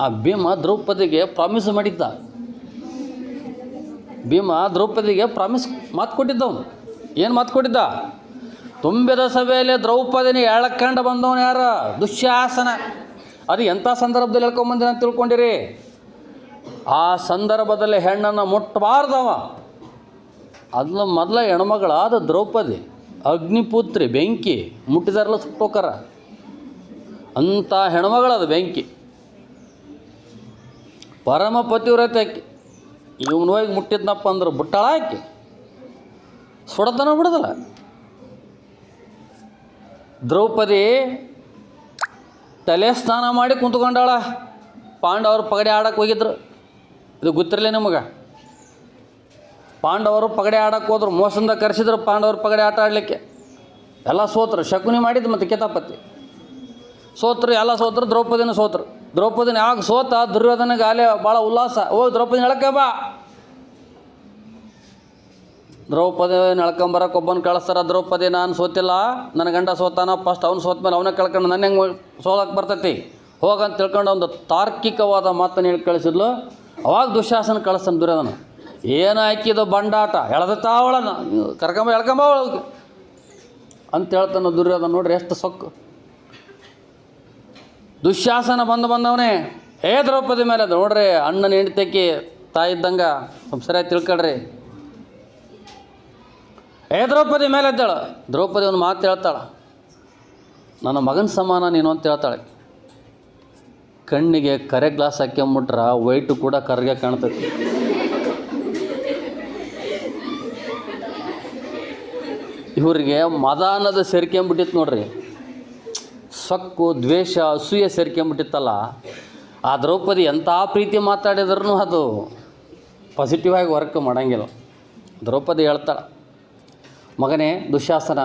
ಆ ಭೀಮ ದ್ರೌಪದಿಗೆ ಪ್ರಾಮಿಸ್ ಮಾಡಿದ್ದ. ಮಾತು ಕೊಟ್ಟಿದ್ದವನು. ಏನು ಮಾತು ಕೊಟ್ಟಿದ್ದ? ತುಂಬಿದ ಸಭೆಯಲ್ಲಿ ದ್ರೌಪದಿನ ಎಳ್ಕಂಡು ಬಂದವನು ಯಾರು? ದುಶ್ಯಾಸನ. ಅದು ಎಂಥ ಸಂದರ್ಭದಲ್ಲಿ ಹೇಳ್ಕೊಂಬಂದಿನ ಅಂತ ತಿಳ್ಕೊಂಡಿರಿ. ಆ ಸಂದರ್ಭದಲ್ಲಿ ಹೆಣ್ಣನ್ನು ಮುಟ್ಟಬಾರ್ದವ. ಅದನ್ನ ಮೊದಲ ಹೆಣ್ಮಗಳಾದ ದ್ರೌಪದಿ, ಅಗ್ನಿಪುತ್ರಿ, ಬೆಂಕಿ ಮುಟ್ಟಿದಾರಲ್ಲ ಸುಟ್ಟೋಕರ ಅಂಥ ಹೆಣ್ಮಗಳದು ಬೆಂಕಿ. ಪರಮ ಪತಿವ್ರತೆ ಆಕೆ. ಇವನು ಹೋಗಿ ಮುಟ್ಟಿದ್ನಪ್ಪ ಅಂದ್ರೆ ಬುಟ್ಟಾಳ ಆಕೆ, ಸುಡತನ ಬಿಡೋದಲ್ಲ. ದ್ರೌಪದಿ ತಲೆ ಸ್ನಾನ ಮಾಡಿ ಕುಂತ್ಕೊಂಡಾಳ. ಪಾಂಡವರು ಪಗಡೆ ಆಡಕ್ಕೆ ಹೋಗಿದ್ರು. ಇದು ಗೊತ್ತಿರಲಿ ನಿಮಗೆ. ಪಾಂಡವರು ಪಗಡೆ ಆಡಕ್ಕೆ ಹೋದ್ರು, ಮೋಸದಿಂದ ಕರೆಸಿದ್ರು ಪಾಂಡವರು ಪಗಡೆ ಆಟ ಆಡಲಿಕ್ಕೆ. ಎಲ್ಲ ಸೋತರು. ಶಕುನಿ ಮಾಡಿದ್ದು ಮತ್ತು ಕಿತಾಪತಿ ಸೋತರು, ಎಲ್ಲ ಸೋತರು. ದ್ರೌಪದಿನ ಸೋತರು. ದ್ರೌಪದಿನ ಯಾವಾಗ ಸೋತ, ದುರ್ಯೋಧನಿಗೆ ಆಲೆ ಭಾಳ ಉಲ್ಲಾಸ. ಹೋಗಿ ದ್ರೌಪದಿನ ಎಳ್ಕೆ ಬಾ. ದ್ರೌಪದಿ ಎಳ್ಕೊಂಬರಕ್ಕೆ ಒಬ್ಬನ ಕಳಿಸ್ತಾರ. ದ್ರೌಪದಿ ನಾನು ಸೋತಿಲ್ಲ, ನನ್ನ ಗಂಡ ಸೋತಾನ, ಫಸ್ಟ್ ಅವ್ನು ಸೋತ ಮೇಲೆ ಅವನೇ ಕಳ್ಕೊಂಡು ನನ್ನ ಹೆಂಗೆ ಸೋಲಕ್ಕೆ ಬರ್ತೈತಿ, ಹೋಗಂತ ತಿಳ್ಕೊಂಡು ಒಂದು ತಾರ್ಕಿಕವಾದ ಮಾತನ್ನು ಹೇಳಿ ಕಳಿಸಿದ್ಲು. ಅವಾಗ ದುಶ್ಯಾಸನ ಕಳಿಸ್ತಾನೆ ದುರ್ಯೋಧನ. ಏನು ಹಾಕಿದ್ದು ಬಂಡಾಟ, ಎಳ್ದತ್ತಾವಳನ ಎಳ್ಕೊಂಬ ಒಳಗೆ ಅಂತ ಹೇಳ್ತಾನೆ ದುರ್ಯೋಧನ. ನೋಡ್ರಿ ಎಷ್ಟು ಸೊಕ್ಕು. ದುಶ್ಯಾಸನ ಬಂದವನೇ ದ್ರೌಪದಿ ಮೇಲೆ ಅದು ನೋಡ್ರಿ. ಅಣ್ಣನ ಹೆಂಡತಿಕೆ ತಾಯಿ ಇದ್ದಂಗೆ ಸ್ವಲ್ಪ ಸರಿಯಾಗಿ ತಿಳ್ಕೊಳ್ರಿ. ದ್ರೌಪದಿ ಮೇಲೆ ಎದ್ದಾಳ. ದ್ರೌಪದಿ ಒಂದು ಮಾತು ಹೇಳ್ತಾಳೆ, ನನ್ನ ಮಗನ ಸಮಾನ ನೀನು ಅಂತ ಹೇಳ್ತಾಳೆ. ಕಣ್ಣಿಗೆ ಕರೆ ಗ್ಲಾಸ್ ಹಾಕ್ಕೊಂಬಿಟ್ರೆ ವೈಟು ಕೂಡ ಕರ್ಗೆ ಕಾಣ್ತೈತಿ. ಇವ್ರಿಗೆ ಮದ ಅನ್ನೋದು ಸೇರ್ಕೊಂಬಿಟ್ಟಿತ್ತು ನೋಡ್ರಿ. ಸೊಕ್ಕು, ದ್ವೇಷ, ಅಸೂಯೆ ಸೇರ್ಕೊಂಬಿಟ್ಟಿತ್ತಲ್ಲ. ಆ ದ್ರೌಪದಿ ಎಂಥ ಪ್ರೀತಿ ಮಾತಾಡಿದ್ರೂ ಅದು ಪಾಸಿಟಿವ್ ಆಗಿ ವರ್ಕ್ ಮಾಡೋಂಗಿಲ್ಲ. ದ್ರೌಪದಿ ಹೇಳ್ತಾಳೆ, ಮಗನೇ ದುಶ್ಯಾಸನ,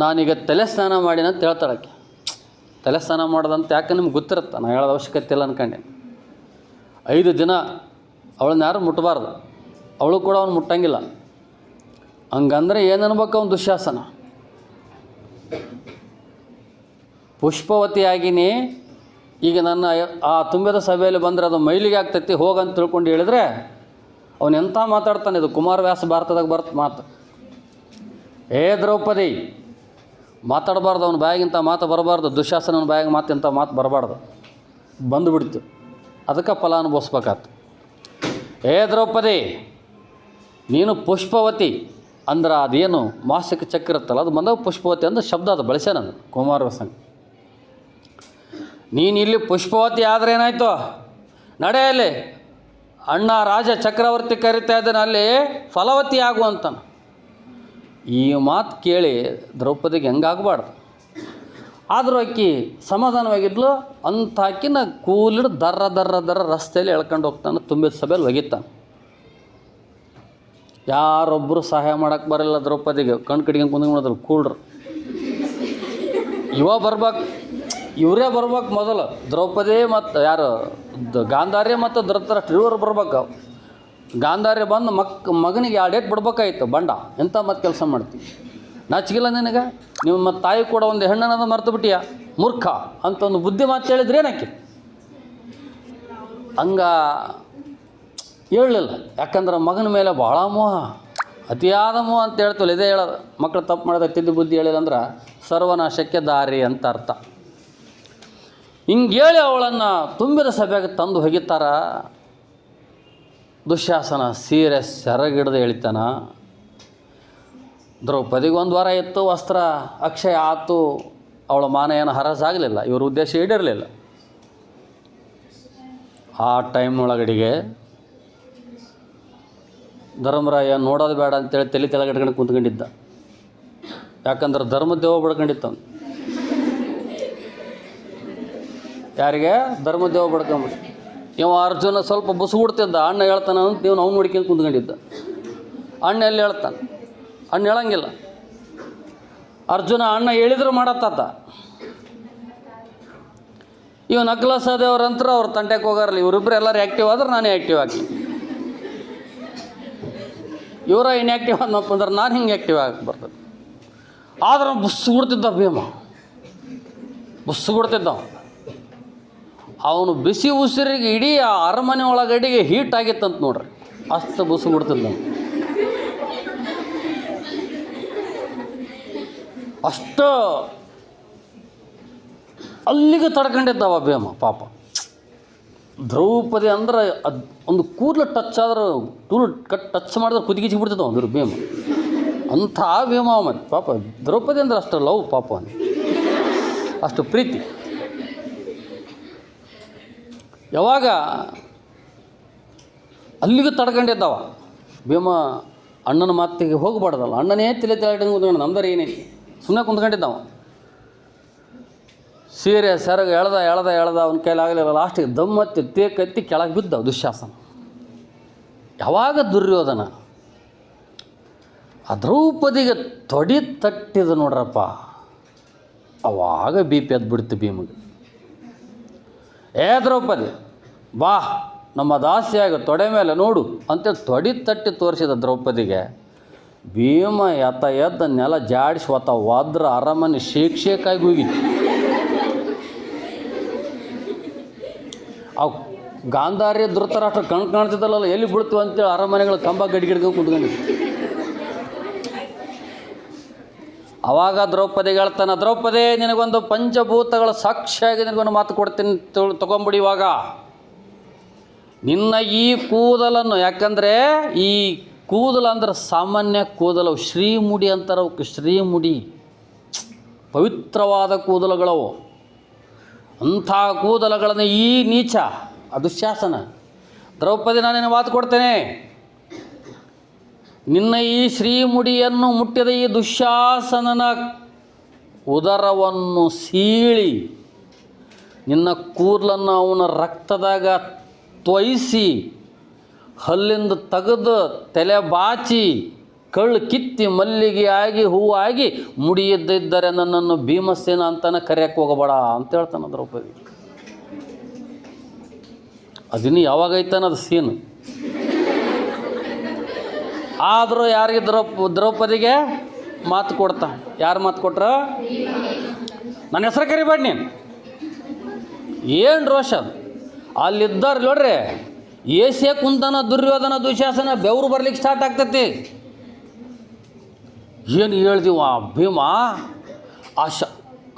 ನಾನೀಗ ತಲೆ ಸ್ನಾನ ಮಾಡಿನ ಅಂತ ಹೇಳ್ತಾಳಕ್ಕೆ. ತಲೆ ಸ್ನಾನ ಮಾಡೋದಂತ ಯಾಕೆ ನಿಮ್ಗೆ ಗೊತ್ತಿರುತ್ತೆ, ನಾನು ಹೇಳೋದು ಅವಶ್ಯಕತೆ ಇಲ್ಲ ಅನ್ಕೊಂಡೆ. 5 ದಿನ ಅವಳನ್ನ ಯಾರು ಮುಟ್ಟಬಾರ್ದು, ಅವಳು ಕೂಡ ಅವ್ನು ಮುಟ್ಟಂಗಿಲ್ಲ. ಹಂಗಂದ್ರೆ ಏನು ಅನ್ಬೇಕು ಅವ್ನು ದುಶ್ಯಾಸನ? ಪುಷ್ಪವತಿಯಾಗಿನಿ, ಈಗ ನನ್ನ ಆ ತುಂಬಿದ ಸಭೆಯಲ್ಲಿ ಬಂದರೆ ಅದು ಮೈಲಿಗೆ ಆಗ್ತೈತಿ, ಹೋಗಂತ ತಿಳ್ಕೊಂಡು ಹೇಳಿದ್ರೆ ಅವನು ಎಂಥ ಮಾತಾಡ್ತಾನೆ. ಇದು ಕುಮಾರವ್ಯಾಸ ಭಾರತದಾಗ ಮಾತು. ದ್ರೌಪದಿ ಮಾತಾಡಬಾರ್ದು, ಅವನ ಬಾಯಾಗಿಂತ ಮಾತು ಬರಬಾರ್ದು. ದುಶ್ಯಾಸನವನ ಬಾಯಾಗ ಇಂಥ ಮಾತು ಬರಬಾರ್ದು. ಬಂದುಬಿಡ್ತು. ಅದಕ್ಕೆ ಫಲ ಅನುಭವಿಸ್ಬೇಕಾತು. ದ್ರೌಪದಿ, ನೀನು ಪುಷ್ಪವತಿ ಅಂದ್ರೆ ಅದೇನು ಮಾಸಿಕ ಚಕ್ರ ಇರುತ್ತಲ್ಲ, ಅದು ಬಂದಾಗ ಪುಷ್ಪವತಿ ಅಂದ್ರೆ ಶಬ್ದ ಅದು ಬಳಸೆ ನಾನು ಕುಮಾರವ್ಯಾಸ. ನೀನು ಇಲ್ಲಿ ಪುಷ್ಪವತಿ ಆದರೆ ಏನಾಯಿತು, ನಡೆಯಲ್ಲಿ ಅಣ್ಣ ರಾಜ ಚಕ್ರವರ್ತಿ ಕರಿತಾ ಇದ್ದಾನೆ, ಅಲ್ಲಿ ಫಲವತಿ ಆಗುವಂತಾನೆ. ಈ ಮಾತು ಕೇಳಿ ದ್ರೌಪದಿಗೆ ಹೆಂಗಾಗಬಾರ್ದು. ಆದರೂ ಆಕಿ ಸಮಾಧಾನವಾಗಿದ್ಲು. ಅಂತ ಆಕಿನ ಕೂಲಿಡು ದರ್ರ ರಸ್ತೆಯಲ್ಲಿ ಎಳ್ಕೊಂಡು ಹೋಗ್ತಾನೆ. ತುಂಬಿದ ಸಭೆಯಲ್ಲಿ ಒಗಿತಾನೆ. ಯಾರೊಬ್ಬರು ಸಹಾಯ ಮಾಡೋಕ್ಕೆ ಬರಲ್ಲ ದ್ರೌಪದಿಗೆ. ಕಣ್ಣು ಕಡಿಗೆ ಕುಂದ್ಕೊಂಡ್ರು ಕೂಡ್ರು. ಇವ ಬರ್ಬೇಕು, ಇವರೇ ಬರ್ಬೇಕು ಮೊದಲು. ದ್ರೌಪದಿ ಮತ್ತು ಯಾರು ಗಾಂಧಾರಿ ಮತ್ತು ಧೃತರಾಷ್ಟ್ರ ಇವರು ಬರ್ಬೇಕು. ಗಾಂಧಾರಿ ಬಂದು ಮಗನಿಗೆ 2 ಏಟು ಬಿಡ್ಬೇಕಾಯ್ತು ಬಂಡ. ಎಂಥ ಮತ್ತು ಕೆಲಸ ಮಾಡ್ತೀವಿ, ನಾಚಿಗಿಲ್ಲ ನಿನಗೆ? ನೀವು ಮತ್ತು ತಾಯಿ ಕೂಡ ಒಂದು ಹೆಣ್ಣನ್ನೋದು ಮರ್ತು ಬಿಟ್ಟಿಯ ಮೂರ್ಖ ಅಂತ ಒಂದು ಬುದ್ಧಿ ಮಾತು ಹೇಳಿದ್ರೆ ಏನಕ್ಕೆ? ಹಂಗ ಹೇಳಲಿಲ್ಲ. ಯಾಕಂದ್ರೆ ಮಗನ ಮೇಲೆ ಭಾಳ ಮೋಹ, ಅತಿಯಾದ ಮೋಹ ಅಂತ ಹೇಳ್ತೀವಲ್ಲ, ಇದೇ ಹೇಳೋದು. ಮಕ್ಕಳು ತಪ್ಪು ಮಾಡಿದ್ರೆ ತಿದ್ದಿ ಬುದ್ಧಿ ಹೇಳಿಲ್ಲ ಅಂದ್ರೆ ಸರ್ವನಾಶಕ್ಕೆ ದಾರಿ ಅಂತ ಅರ್ಥ. ಹಿಂಗೆ ಹೇಳಿ ಅವಳನ್ನು ತುಂಬಿದ ಸಭೆಗೆ ತಂದು ಹೋಗಿತ್ತಾರ. ದುಶ್ಯಾಸನ ಸೀರೆ ಸೆರಗಿಡ್ದು ಎಳಿತಾನ. ದ್ರೌಪದಿಗೆ 1 ವಾರ ಇತ್ತು, ವಸ್ತ್ರ ಅಕ್ಷಯ ಆತು, ಅವಳ ಮಾನ ಏನು ಹರಸಾಗಲಿಲ್ಲ, ಇವ್ರ ಉದ್ದೇಶ ಈಡೇರಲಿಲ್ಲ. ಆ ಟೈಮ್ ಒಳಗಡೆಗೆ ಧರ್ಮರಾಯ ನೋಡೋದು ಬೇಡ ಅಂತೇಳಿ ತಲೆ ಕೆಳಗಡ್ಕೊಂಡು ಕುಂತ್ಕೊಂಡಿದ್ದ. ಯಾಕಂದ್ರೆ ಧರ್ಮದೇವ ಬಡ್ಕೊಂಡಿತ್ತವನು. ಯಾರಿಗೆ? ಧರ್ಮದೇವ ಬಡ್ಕೊಂಬಿಟ್ಟು. ಇವ ಅರ್ಜುನ ಸ್ವಲ್ಪ ಬುಸುಗುಡ್ತಿದ್ದ. ಅಣ್ಣ ಹೇಳ್ತಾನ ಅಂತ ನೀವು ಅವ್ನು ನೋಡ್ಕೊಂಡು ಕುಂತ್ಕೊಂಡಿದ್ದ. ಅಣ್ಣ ಎಲ್ಲಿ ಹೇಳ್ತಾನೆ? ಅಣ್ಣ ಹೇಳಂಗಿಲ್ಲ. ಅರ್ಜುನ ಅಣ್ಣ ಹೇಳಿದ್ರು ಮಾಡತ್ತಾತ. ಇವ ನಕಲ ಸಹದೇವ್ರಂತರ ಅವ್ರು ತಂಟೆಗೆ ಹೋಗಾರಲ್ಲ. ಇವರಿಬ್ಬರು ಎಲ್ಲರೂ ಆ್ಯಕ್ಟಿವ್ ಆದ್ರೆ ನಾನೇ ಆ್ಯಕ್ಟಿವ್ ಆಗಿ, ಇವರ ಇನ್ಯಾಕ್ಟಿವ್ ಅನ್ನಪ್ಪ ಅಂದ್ರೆ ನಾನು ಹಿಂಗೆ ಆ್ಯಕ್ಟಿವ್ ಆಗಿ ಬರ್ತದೆ. ಆದ್ರೆ ಬುಸ್ಸುಗುಡ್ತಿದ್ದ ಭೀಮ, ಬುಸ್ಸುಗುಡ್ತಿದ್ದ. ಅವನು ಬಿಸಿ ಉಸಿರಿಗೆ ಇಡೀ ಆ ಅರಮನೆ ಒಳಗಡೆಗೆ ಹೀಟ್ ಆಗಿತ್ತಂತ ನೋಡ್ರಿ, ಅಷ್ಟು ಬುಸ್ಸುಗುಡ್ತಿದ್ದ. ಅಷ್ಟು ಅಲ್ಲಿಗೆ ತಡ್ಕೊಂಡಿದ್ದವ ಭೀಮ ಪಾಪ. ದ್ರೌಪದಿ ಅಂದ್ರೆ ಅದು ಒಂದು ಕೂದಲು ಟಚ್ ಆದ್ರೆ ಟಚ್ ಮಾಡಿದ್ರೆ ಕುದಿಗಿಸಿ ಬಿಡ್ತಿದ್ದ ಅಂದ್ರೆ ಭೀಮ. ಅಂಥ ಭೀಮ ಮತ್ತು ಪಾಪ ದ್ರೌಪದಿ ಅಂದ್ರೆ ಅಷ್ಟು ಲವ್ ಪಾಪ, ಅಷ್ಟು ಪ್ರೀತಿ. ಯಾವಾಗ ಅಲ್ಲಿಗೆ ತಡ್ಕೊಂಡಿದ್ದವ ಭೀಮ. ಅಣ್ಣನ ಮಾತಿಗೆ ಹೋಗಬಾರ್ದಲ್ಲ, ಅಣ್ಣನೇ ತಲೆ ಕುಂತ್ಕೊಂಡು ನಮ್ದರೆ ಏನೈತಿ ಸುಮ್ಮನೆ ಕುಂತ್ಕೊಂಡಿದ್ದವ. ಸೀರೆ ಸೆರಗ ಎಳ್ದ ಅವನ ಕೈಲಾಗಲಿಲ್ಲ. ಲಾಸ್ಟಿಗೆ ದಮ್ಮತ್ತಿ ಕತ್ತಿ ಕೆಳಗೆ ಬಿದ್ದವ ದುಶ್ಯಾಸನ. ಯಾವಾಗ ದುರ್ಯೋಧನ ಆ ದ್ರೌಪದಿಗೆ ತೊಡಿ ತಟ್ಟಿದ ನೋಡ್ರಪ್ಪ, ಅವಾಗ ಬಿ ಪಿ ಎದ್ಬಿಡ್ತು ಭೀಮಗೆ. ಏ ದ್ರೌಪದಿ ಬಾ ನಮ್ಮ ದಾಸಿಯಾಗ ತೊಡೆ ಮೇಲೆ ನೋಡು ಅಂತೇಳಿ ತೊಡಿ ತಟ್ಟಿ ತೋರಿಸಿದ ದ್ರೌಪದಿಗೆ ಭೀಮ ಎದ್ದ ನೆಲ ಜಾಡಿಸಿ ಒದ್ರ ಅರಮನೆ ಶೇಕಾಗಿ ಹೋಗಿತ್ತು. ಅವು ಗಾಂಧಾರಿ ಧೃತರಾಷ್ಟ್ರ ಕಾಣ್ತಿದ್ದಲ್ಲ, ಎಲ್ಲಿ ಬಿಡ್ತೀವಿ ಅಂತೇಳಿ ಅರಮನೆಗಳು ಕಂಬ ಗಡಿಗಿಡ್ಕೊಂಡು ಕುಂತ್ಕೊಂಡಿತ್ತು. ಆವಾಗ ದ್ರೌಪದಿಗೆ ಹೇಳ್ತಾನೆ, ದ್ರೌಪದಿ ನಿನಗೊಂದು ಪಂಚಭೂತಗಳ ಸಾಕ್ಷಿಯಾಗಿ ನಿನಗೊಂದು ಮಾತು ಕೊಡ್ತೀನಿ, ತೊಗೊಂಬಿಡಿ. ಇವಾಗ ನಿನ್ನ ಈ ಕೂದಲನ್ನು, ಯಾಕಂದರೆ ಈ ಕೂದಲು ಅಂದ್ರೆ ಸಾಮಾನ್ಯ ಕೂದಲು, ಶ್ರೀಮುಡಿ ಅಂತಾರೆ ಅವಕ್ಕೆ. ಶ್ರೀಮುಡಿ ಪವಿತ್ರವಾದ ಕೂದಲುಗಳವು. ಅಂಥ ಕೂದಲುಗಳನ್ನು ಈ ನೀಚ ದುಶ್ಯಾಸನ, ದ್ರೌಪದಿ ನಾನು ನಿನ್ನ ಮಾತು ಕೊಡ್ತೇನೆ, ನಿನ್ನ ಈ ಶ್ರೀಮುಡಿಯನ್ನು ಮುಟ್ಟಿದ ಈ ದುಶ್ಯಾಸನನ ಉದರವನ್ನು ಸೀಳಿ ನಿನ್ನ ಕೂದಲನ್ನು ಅವನ ರಕ್ತದಾಗ ತೊಯಿಸಿ ಹಲ್ಲಿಂದ ತೆಗೆದು ತಲೆ ಬಾಚಿ ಕಳ್ಳು ಕಿತ್ತಿ ಮಲ್ಲಿಗೆ ಆಗಿ ಹೂವಾಗಿ ಮುಡಿಯಿದ್ದರೆ ನನ್ನನ್ನು ಭೀಮಸೇನ ಅಂತಾನೆ ಕರೆಯಕ್ಕೆ ಹೋಗಬೇಡ ಅಂತ ಹೇಳ್ತಾನೆ ದ್ರೌಪದಿ. ಅದಿನ್ನು ಯಾವಾಗೈತಾನ ಅದು ಸೀನು. ಆದರೂ ಯಾರಿಗೆ ದ್ರೌಪದಿಗೆ ಮಾತು ಕೊಡ್ತಾ. ಯಾರು ಮಾತು ಕೊಟ್ರ? ನನ್ನ ಹೆಸರು ಕರಿಬೇಡ ನೀನು. ಏನು ರೋಷ ಅಲ್ಲಿದ್ದಾರೆ ನೋಡ್ರಿ. ಏಸೆ ಕುಂತನ ದುರ್ಯೋಧನ ದುಶ್ಯಾಸನ ಬೆವರು ಬರ್ಲಿಕ್ಕೆ ಸ್ಟಾರ್ಟ್ ಆಗ್ತೈತಿ. ಏನು ಹೇಳ್ದೀವ ಭೀಮ ಆ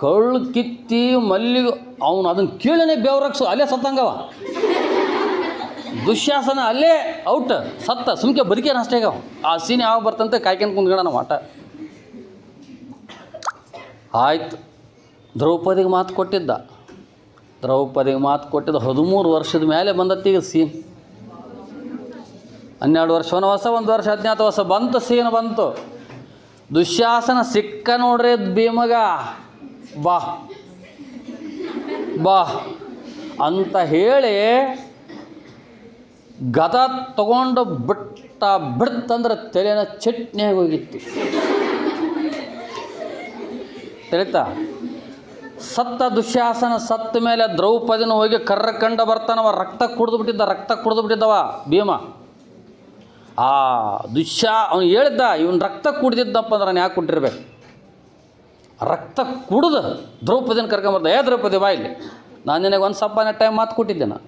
ಕಳ್ಳು ಕಿತ್ತಿ ಮಲ್ಲಿಗೆ ಅವನು ಅದನ್ನು ಕೀಳನೆ ಬೆವರಕ್ಸು ಅಲ್ಲೇ ಸತ್ತಂಗವ. ದುಶ್ಯಾಸನ ಅಲ್ಲೇ ಔಟ್ ಸತ್ತ, ಸುಮ್ಕೆ ಬದುಕೇನು ಅಷ್ಟೇ ಈಗ. ಆ ಸೀನ್ ಯಾವಾಗ ಬರ್ತಂತೆ ಕಾಯ್ಕೊಂಡು ಕುಂತ್ಕೊಂಡ ನಮ್ಮ ಆಟ. ಆಯ್ತು, ದ್ರೌಪದಿಗೆ ಮಾತು ಕೊಟ್ಟಿದ್ದ. ದ್ರೌಪದಿಗೆ ಮಾತು ಕೊಟ್ಟಿದ್ದ 13 ವರ್ಷದ ಮೇಲೆ ಬಂದತ್ತಿ ಈಗ ಸೀನ್. 12 ವರ್ಷ ವನವಾಸ, 1 ವರ್ಷ ಅಜ್ಞಾತವಾಸ ಬಂತು. ಸೀನ್ ಬಂತು. ದುಶ್ಯಾಸನ ಸಿಕ್ಕ ನೋಡ್ರಿ ಭೀಮಗ. ಬಾ ಬಾ ಅಂತ ಹೇಳಿ ಗದ ತಗೊಂಡು ಬಿಡ್ತಂದ್ರೆ ತಲೆನ ಚಟ್ನಿಯಾಗಿ ಹೋಗಿತ್ತು. ತಿಳಿತಾ? ಸತ್ತ ದುಶ್ಯಾಸನ ಸತ್ತ ಮೇಲೆ ದ್ರೌಪದಿನ ಹೋಗಿ ಕರ್ರಕಂಡ ಬರ್ತಾನವ, ರಕ್ತ ಕುಡಿದು ಬಿಟ್ಟಿದ್ದವ ಭೀಮ. ಆ ಅವನು ಹೇಳಿದ್ದ, ಇವನು ರಕ್ತ ಕುಡಿದಿದ್ದಪ್ಪ ಅಂದ್ರೆ ನಾನು ಯಾಕೆ ಕೊಟ್ಟಿರ್ಬೇಕು. ರಕ್ತ ಕುಡಿದು ದ್ರೌಪದಿನ ಕರ್ಕೊಂಬರ್ದ, ದ್ರೌಪದಿ ಬಾ ಇಲ್ಲಿ, ನಾನು ನಿನಗೆ ಒಂದು ಸಪ್ಪನ ಟೈಮ್ ಮಾತು ಕೊಟ್ಟಿದ್ದೆ, ನಾನು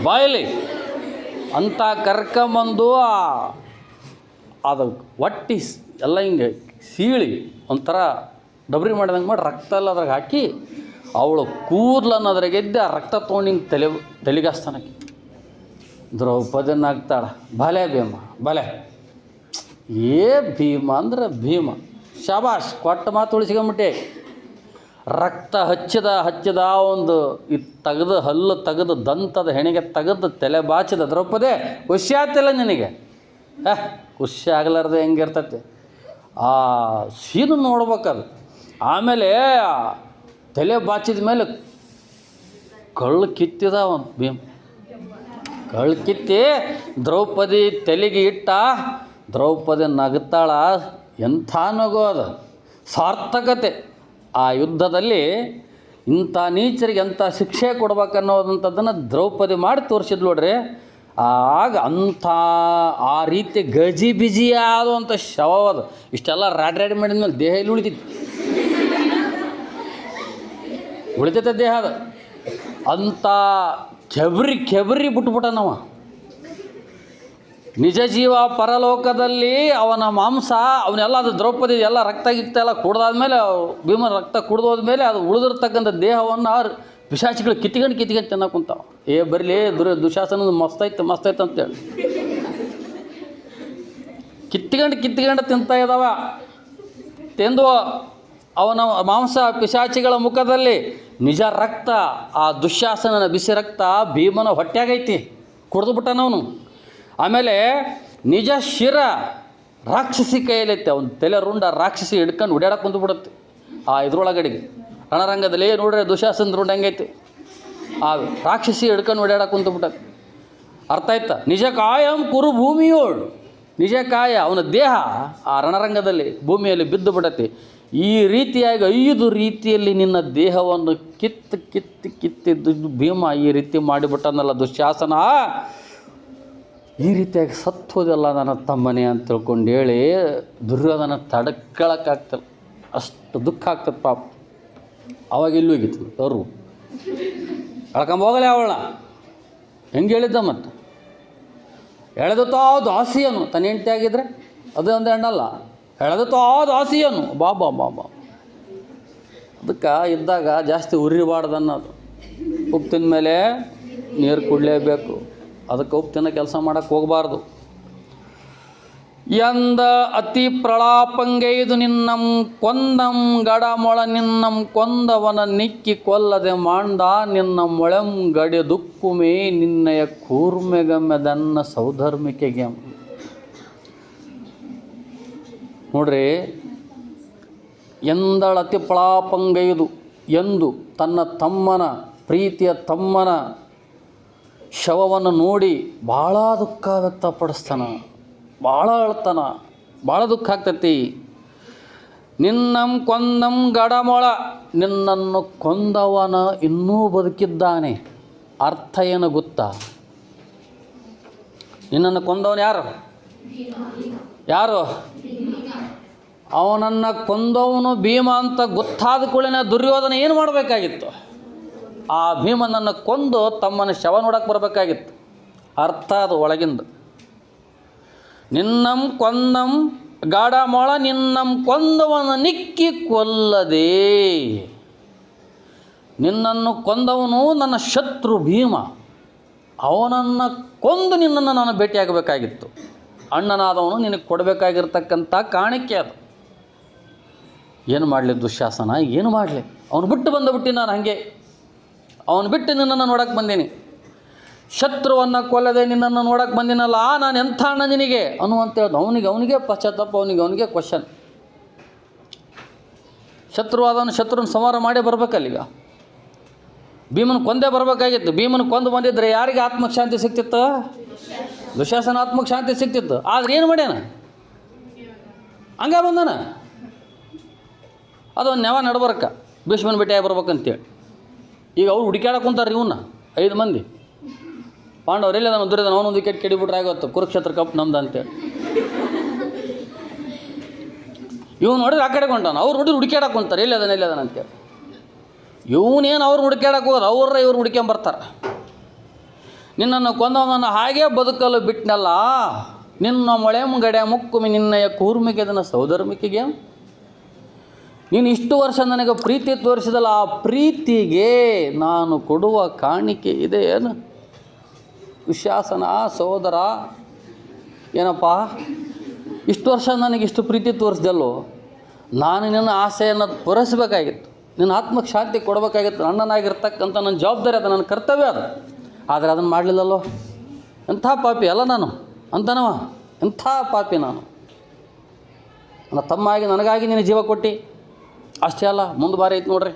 ಬಾಯಲ್ಲಿ ಅಂತ ಕರ್ಕೊಂಬಂದು ಅದು ಒಟ್ಟಿ ಎಲ್ಲ ಹಿಂಗೆ ಸೀಳಿ ಒಂಥರ ಡಬ್ರಿ ಮಾಡಿದಂಗೆ ಮಾಡಿ ರಕ್ತ ಎಲ್ಲ ಅದ್ರಾಗ ಹಾಕಿ ಅವಳು ಕೂದಲನ್ನು ಅದ್ರಾಗ ಎದ್ದೆ ಆ ರಕ್ತ ತೊಗೊಂಡು ಹಿಂಗೆ ತಲೆಗಾಸ್ತಾನಕ್ಕೆ. ದ್ರೌಪದಿನ ಆಗ್ತಾಳೆ, ಭಲೆ ಭೀಮ ಭಲೆ. ಭೀಮ ಅಂದ್ರೆ ಭೀಮ, ಶಾಬಾಷ್, ಕೊಟ್ಟ ಮಾತು ಉಳಿಸ್ಕೊಂಬಿಟ್ಟೆ. ರಕ್ತ ಹಚ್ಚಿದ ಒಂದು ತೆಗೆದು ಹಲ್ಲು ತೆಗೆದು ದಂತದ ಹೆಣಿಗೆ ತೆಗೆದು ತಲೆ ಬಾಚಿದ ದ್ರೌಪದಿ, ಖುಷಿ ಆಗ್ತಿಲ್ಲ ನಿನಗೆ? ಖುಷಿ ಆಗಲಾರ್ದೆ ಹೆಂಗಿರ್ತೈತಿ ಆ ಸೀನು ನೋಡ್ಬೇಕದು. ಆಮೇಲೆ ತಲೆ ಬಾಚಿದ ಮೇಲೆ ಕಳ್ಳು ಕಿತ್ತಿದ ಒಂದು ಭೀಮ, ಕಳ್ಳು ಕಿತ್ತಿ ದ್ರೌಪದಿ ತಲೆಗೆ ಇಟ್ಟ. ದ್ರೌಪದಿ ನಗ್ತಾಳ, ಎಂಥ ನಗು ಅದು, ಸಾರ್ಥಕತೆ. ಆ ಯುದ್ಧದಲ್ಲಿ ಇಂಥ ನೀಚರಿಗೆ ಎಂಥ ಶಿಕ್ಷೆ ಕೊಡ್ಬೇಕನ್ನೋದಂಥದ್ದನ್ನು ದ್ರೌಪದಿ ಮಾಡಿ ತೋರಿಸಿದ್ಲು ನೋಡ್ರಿ. ಆಗ ಅಂಥ ಆ ರೀತಿ ಗಜಿ ಬಿಜಿ ಆದಂಥ ಶವ ಅದು. ಇಷ್ಟೆಲ್ಲ ರಾಡಿ ಮಾಡಿದ ಮೇಲೆ ದೇಹ ಇಲ್ಲಿ ಉಳಿತೈತೆ ದೇಹ ಅದು. ಅಂಥ ಕೆಬರಿ ಬಿಟ್ಬಿಟ್ಟ ನಾವು. ನಿಜ ಜೀವ ಪರಲೋಕದಲ್ಲಿ ಅವನ ಮಾಂಸ ಅವನ್ನೆಲ್ಲ ಅದು ದ್ರೌಪದಿ ಎಲ್ಲ ರಕ್ತ ಗಿಕ್ತ ಎಲ್ಲ ಕುಡ್ದಾದ್ಮೇಲೆ, ಭೀಮನ ರಕ್ತ ಕುಡ್ದೋದ್ಮೇಲೆ ಅದು ಉಳಿದಿರ್ತಕ್ಕಂಥ ದೇಹವನ್ನು ಪಿಶಾಚಿಗಳು ಕಿತ್ಕೊಂಡು ತಿನ್ನಕ್ಕೆ ಕುಂತಾವ. ಬರಲಿ ದುಶಾಸನ ಮಸ್ತೈತೆ ಅಂತೇಳಿ ಕಿತ್ಕೊಂಡು ತಿಂತಾ ಇದ್ದಾವ. ತಿಂದು ಅವನ ಮಾಂಸ ಪಿಶಾಚಿಗಳ ಮುಖದಲ್ಲಿ ನಿಜ ರಕ್ತ, ಆ ದುಶ್ಯಾಸನನ ಬಿಸಿ ರಕ್ತ ಭೀಮನ ಹೊಟ್ಟೆಗೈತಿ, ಕುಡಿದು ಬಿಟ್ಟನವನು. ಆಮೇಲೆ ನಿಜ ಶಿರ ರಾಕ್ಷಸಿ ಕೈಯಲ್ಲೈತೆ, ಅವನ ತಲೆ ರುಂಡ ರಾಕ್ಷಸಿ ಹಿಡ್ಕೊಂಡು ಓಡಾಡಕ್ಕೆ ಕುಂತು ಬಿಡುತ್ತೆ ಆ ಇದ್ರೊಳಗಡೆಗೆ. ರಣರಂಗದಲ್ಲಿ ನೋಡ್ರಿ ದುಶಾಸನ ರುಂಡ ಹೆಂಗೈತಿ, ಆ ರಾಕ್ಷಸಿ ಹಿಡ್ಕೊಂಡು ಓಡಾಡಕ್ಕೆ ಕುಂತು ಬಿಟ್ಟಕ್ಕೆ. ಅರ್ಥ ಆಯ್ತಾ? ನಿಜ ಕಾಯಂ ಕುರು ಭೂಮಿಯೋಳು, ನಿಜ ಕಾಯ ಅವನ ದೇಹ ಆ ರಣರಂಗದಲ್ಲಿ ಭೂಮಿಯಲ್ಲಿ ಬಿದ್ದು ಬಿಡತ್ತೆ. ಈ ರೀತಿಯಾಗಿ 5 ರೀತಿಯಲ್ಲಿ ನಿನ್ನ ದೇಹವನ್ನು ಕಿತ್ತಿದ್ದು ಭೀಮ ಈ ರೀತಿ ಮಾಡಿಬಿಟ್ಟನಲ್ಲ ದುಶ್ಯಾಸನ. ಈ ರೀತಿಯಾಗಿ ಸತ್ತೋದಲ್ಲ ನನ್ನ ತಮ್ಮನೇ ಅಂತ ತಿಳ್ಕೊಂಡು ಹೇಳಿ ದುರ್ಯೋಧನ ತಡ್ಕೊಳಕ್ಕಾಗ್ತಲ್ಲ, ಅಷ್ಟು ದುಃಖ ಆಗ್ತದೆ ಪಾಪ. ಅವಾಗ ಇಲ್ಲಿ ಹೋಗಿತ್ತು ಅವರು ಎಳ್ಕೊಂಬೋಗಲೇ ಅವಳನ್ನ ಹೆಂಗೆ ಹೇಳಿದ್ದ. ಮತ್ತು ಎಳೆದುತ್ತೋ ದಾಸಿಯನು ತನ್ನ ಹೆಂಡತಿ ಆಗಿದ್ರೆ ಅದು ಒಂದು ಹೆಣ್ಣಲ್ಲ, ಎಳೆದುತ್ತೋ ದಾಸಿಯನು ಬಾ ಅದಕ್ಕೆ ಇದ್ದಾಗ ಜಾಸ್ತಿ ಉರಿಬಾರ್ದು ಅನ್ನೋದು. ಉಪ್ಪು ತಿಂದ ಮೇಲೆ ನೀರು ಕುಡಲೇಬೇಕು, ಅದಕ್ಕೆ ಉಪ್ಪು ತಿನ್ನೋ ಕೆಲಸ ಮಾಡೋಕ್ಕೆ ಹೋಗಬಾರ್ದು. ಎಂದ ಅತಿ ಪ್ರಳಾಪಂಗೈದು ನಿನ್ನಂ ಕೊಂದಂ ಗಡಮೊಳ ನಿನ್ನಂ ಕೊಂದವನ ನಿಕ್ಕಿ ಕೊಲ್ಲದೆ ಮಾಂಡ ನಿನ್ನ ಮೊಳೆಂ ಗಡಿ ದುಕ್ಕುಮೇ ನಿನ್ನಯ ಕೂರ್ಮೆಗಮ್ಮೆದನ್ನ ಸೌಧರ್ಮಿಕೆಗೆ. ನೋಡ್ರಿ, ಎಂದಳತಿ ಪ್ರಳಾಪಂಗೈದು ಎಂದು ತನ್ನ ತಮ್ಮನ ಪ್ರೀತಿಯ ತಮ್ಮನ ಶವವನ್ನು ನೋಡಿ ಭಾಳ ದುಃಖ ವ್ಯಕ್ತಪಡಿಸ್ತಾನ, ಭಾಳ ಅಳ್ತಾನ, ಭಾಳ ದುಃಖ ಆಗ್ತೈತಿ. ನಿನ್ನಂ ಕೊಂದಂ ಗಡಮೊಳ, ನಿನ್ನನ್ನು ಕೊಂದವನ ಇನ್ನೂ ಬದುಕಿದ್ದಾನೆ. ಅರ್ಥ ಏನು ಗೊತ್ತಾ? ನಿನ್ನನ್ನು ಕೊಂದವನು ಯಾರು? ಅವನನ್ನು ಕೊಂದವನು ಭೀಮ ಅಂತ ಗೊತ್ತಾದ ಕೂಡಲೇ ದುರ್ಯೋಧನ ಏನು ಮಾಡಬೇಕಾಗಿತ್ತು? ಆ ಭೀಮನನ್ನು ಕೊಂದು ತಮ್ಮನ ಶವ ನೋಡಕ್ಕೆ ಬರಬೇಕಾಗಿತ್ತು. ಅರ್ಥ ಅದು ಒಳಗಿಂದ. ನಿನ್ನಂ ಕೊಂದಂ ಗಾಢಮೊಳ ನಿನ್ನಂ ಕೊಂದವನ ನಿಕ್ಕಿ ಕೊಲ್ಲದೆ. ನಿನ್ನನ್ನು ಕೊಂದವನು ನನ್ನ ಶತ್ರು ಭೀಮ, ಅವನನ್ನು ಕೊಂದು ನಿನ್ನನ್ನು ನಾನು ಭೇಟಿಯಾಗಬೇಕಾಗಿತ್ತು. ಅಣ್ಣನಾದವನು ನಿನಗೆ ಕೊಡಬೇಕಾಗಿರ್ತಕ್ಕಂಥ ಕಾಣಿಕೆ ಅದು. ಏನು ಮಾಡಲಿ ದುಶ್ಯಾಸನ, ಏನು ಮಾಡಲಿ? ಅವನು ಬಿಟ್ಟು ನಾನು ಹಾಗೆ ಅವನು ಬಿಟ್ಟು ನಿನ್ನನ್ನು ನೋಡಕ್ಕೆ ಬಂದೀನಿ. ಶತ್ರುವನ್ನು ಕೊಲ್ಲದೆ ನಿನ್ನನ್ನು ನೋಡಕ್ಕೆ ಬಂದಿನಲ್ಲ, ನಾನು ಎಂಥ ಅಣ್ಣ ನಿನಗೆ ಅನ್ನುವಂತ ಹೇಳ್ದು. ಅವನಿಗೆ ಪಶ್ಚಾತ್ತಾಪ, ಅವನಿಗೆ ಕ್ವಶನ್. ಶತ್ರುವಾದವನು ಶತ್ರುನ ಸಂಹಾರ ಮಾಡೇ ಬರಬೇಕಲ್ಲೀಗ. ಭೀಮನ ಕೊಂದೇ ಬರಬೇಕಾಗಿತ್ತು. ಭೀಮನ ಕೊಂದು ಬಂದಿದ್ದರೆ ಯಾರಿಗೆ ಆತ್ಮಕ್ಕೆ ಶಾಂತಿ ಸಿಗ್ತಿತ್ತು? ದುಶ್ಯಾಸನ ಆತ್ಮಕ್ಕೆ ಶಾಂತಿ ಸಿಗ್ತಿತ್ತು. ಆದರೆ ಏನು ಮಾಡ್ಯಾನ? ಹಂಗ ಬಂದಾನ. ಅದೊಂದು ನೆವ ನಡ್ಬರ್ಕ ಭೀಷ್ಮನ ಭೇಟಿಯಾಗಿ ಬರ್ಬೇಕಂತೇಳಿ. ಈಗ ಅವ್ರು ಹುಡುಕ್ಯಾಡಕ್ಕೆ ಕುಂತಾರೆ ಇವನ್ನ 5 ಮಂದಿ ಪಾಂಡವ್ರು ಎಲ್ಲಿ ಅದನ್ನು ದುರ್ಯೋಧನ ಅವನೊಂದು ವಿಕೆಟ್ ಕೆಡಿಬಿಟ್ರೆ ಆಗೋತ್ತು ಕುರುಕ್ಷೇತ್ರ ಕಪ್ ನಮ್ದು ಅಂತೇಳಿ. ಇವ್ನು ನೋಡಿದ್ರೆ ಆ ಕಡೆ ಕೊಂಟಾನ, ಅವ್ರು ನೋಡಿದ್ರೆ ಹುಡುಕ್ಯಾಡಕ್ಕೆ ಕುಂತಾರೆ ಎಲ್ಲಿ ಅದನ್ನ ಅಂತೇಳಿ. ಇವನೇನು ಅವ್ರು ಹುಡುಕ್ಯಾಡಕ್ಕೆ ಹೋಗೋದು, ಇವ್ರು ಹುಡುಕ್ಯಾಂಬರ್ತಾರೆ. ನಿನ್ನನ್ನು ಕೊಂದವನನ್ನು ಹಾಗೇ ಬದುಕಲು ಬಿಟ್ಟನಲ್ಲ, ನಿನ್ನ ಮೊಳೆ ಮುಂಗಡೆ ಮುಕ್ಕುಮಿ ನಿನ್ನಯ ಕೂರ್ಮಿಗೆ ಅದನ್ನು ಸೌಧರ್ಮಿಕೆಗೆ. ನೀನು ಇಷ್ಟು ವರ್ಷ ನನಗೆ ಪ್ರೀತಿ ತೋರಿಸಿದಲ್ಲ, ಆ ಪ್ರೀತಿಗೆ ನಾನು ಕೊಡುವ ಕಾಣಿಕೆ ಇದೆ ಏನು? ದುಶ್ಯಾಸನ ಸಹೋದರ, ಏನಪ್ಪ ಇಷ್ಟು ವರ್ಷ ನನಗೆ ಇಷ್ಟು ಪ್ರೀತಿ ತೋರಿಸ್ದಲ್ಲೋ, ನಾನು ನಿನ್ನ ಆಸೆಯನ್ನು ಪೂರೈಸಬೇಕಾಗಿತ್ತು, ನಿನ್ನ ಆತ್ಮಕ್ಕೆ ಶಾಂತಿ ಕೊಡಬೇಕಾಗಿತ್ತು. ಅಣ್ಣನಾಗಿರ್ತಕ್ಕಂಥ ನನ್ನ ಜವಾಬ್ದಾರಿ ಅದು, ನನ್ನ ಕರ್ತವ್ಯ ಅದು. ಆದರೆ ಅದನ್ನು ಮಾಡಲಿಲ್ಲಲ್ಲೋ, ಎಂಥ ಪಾಪಿ ಅಲ್ಲ ನಾನು ಅಂತನವ, ಎಂಥ ಪಾಪಿ ನಾನು. ನನ್ನ ತಮ್ಮಾಗಿ ನನಗಾಗಿ ನೀನು ಜೀವ ಕೊಟ್ಟು. ಅಷ್ಟೇ ಅಲ್ಲ, ಮುಂದೆ ಬಾರಿ ಐತೆ ನೋಡ್ರಿ.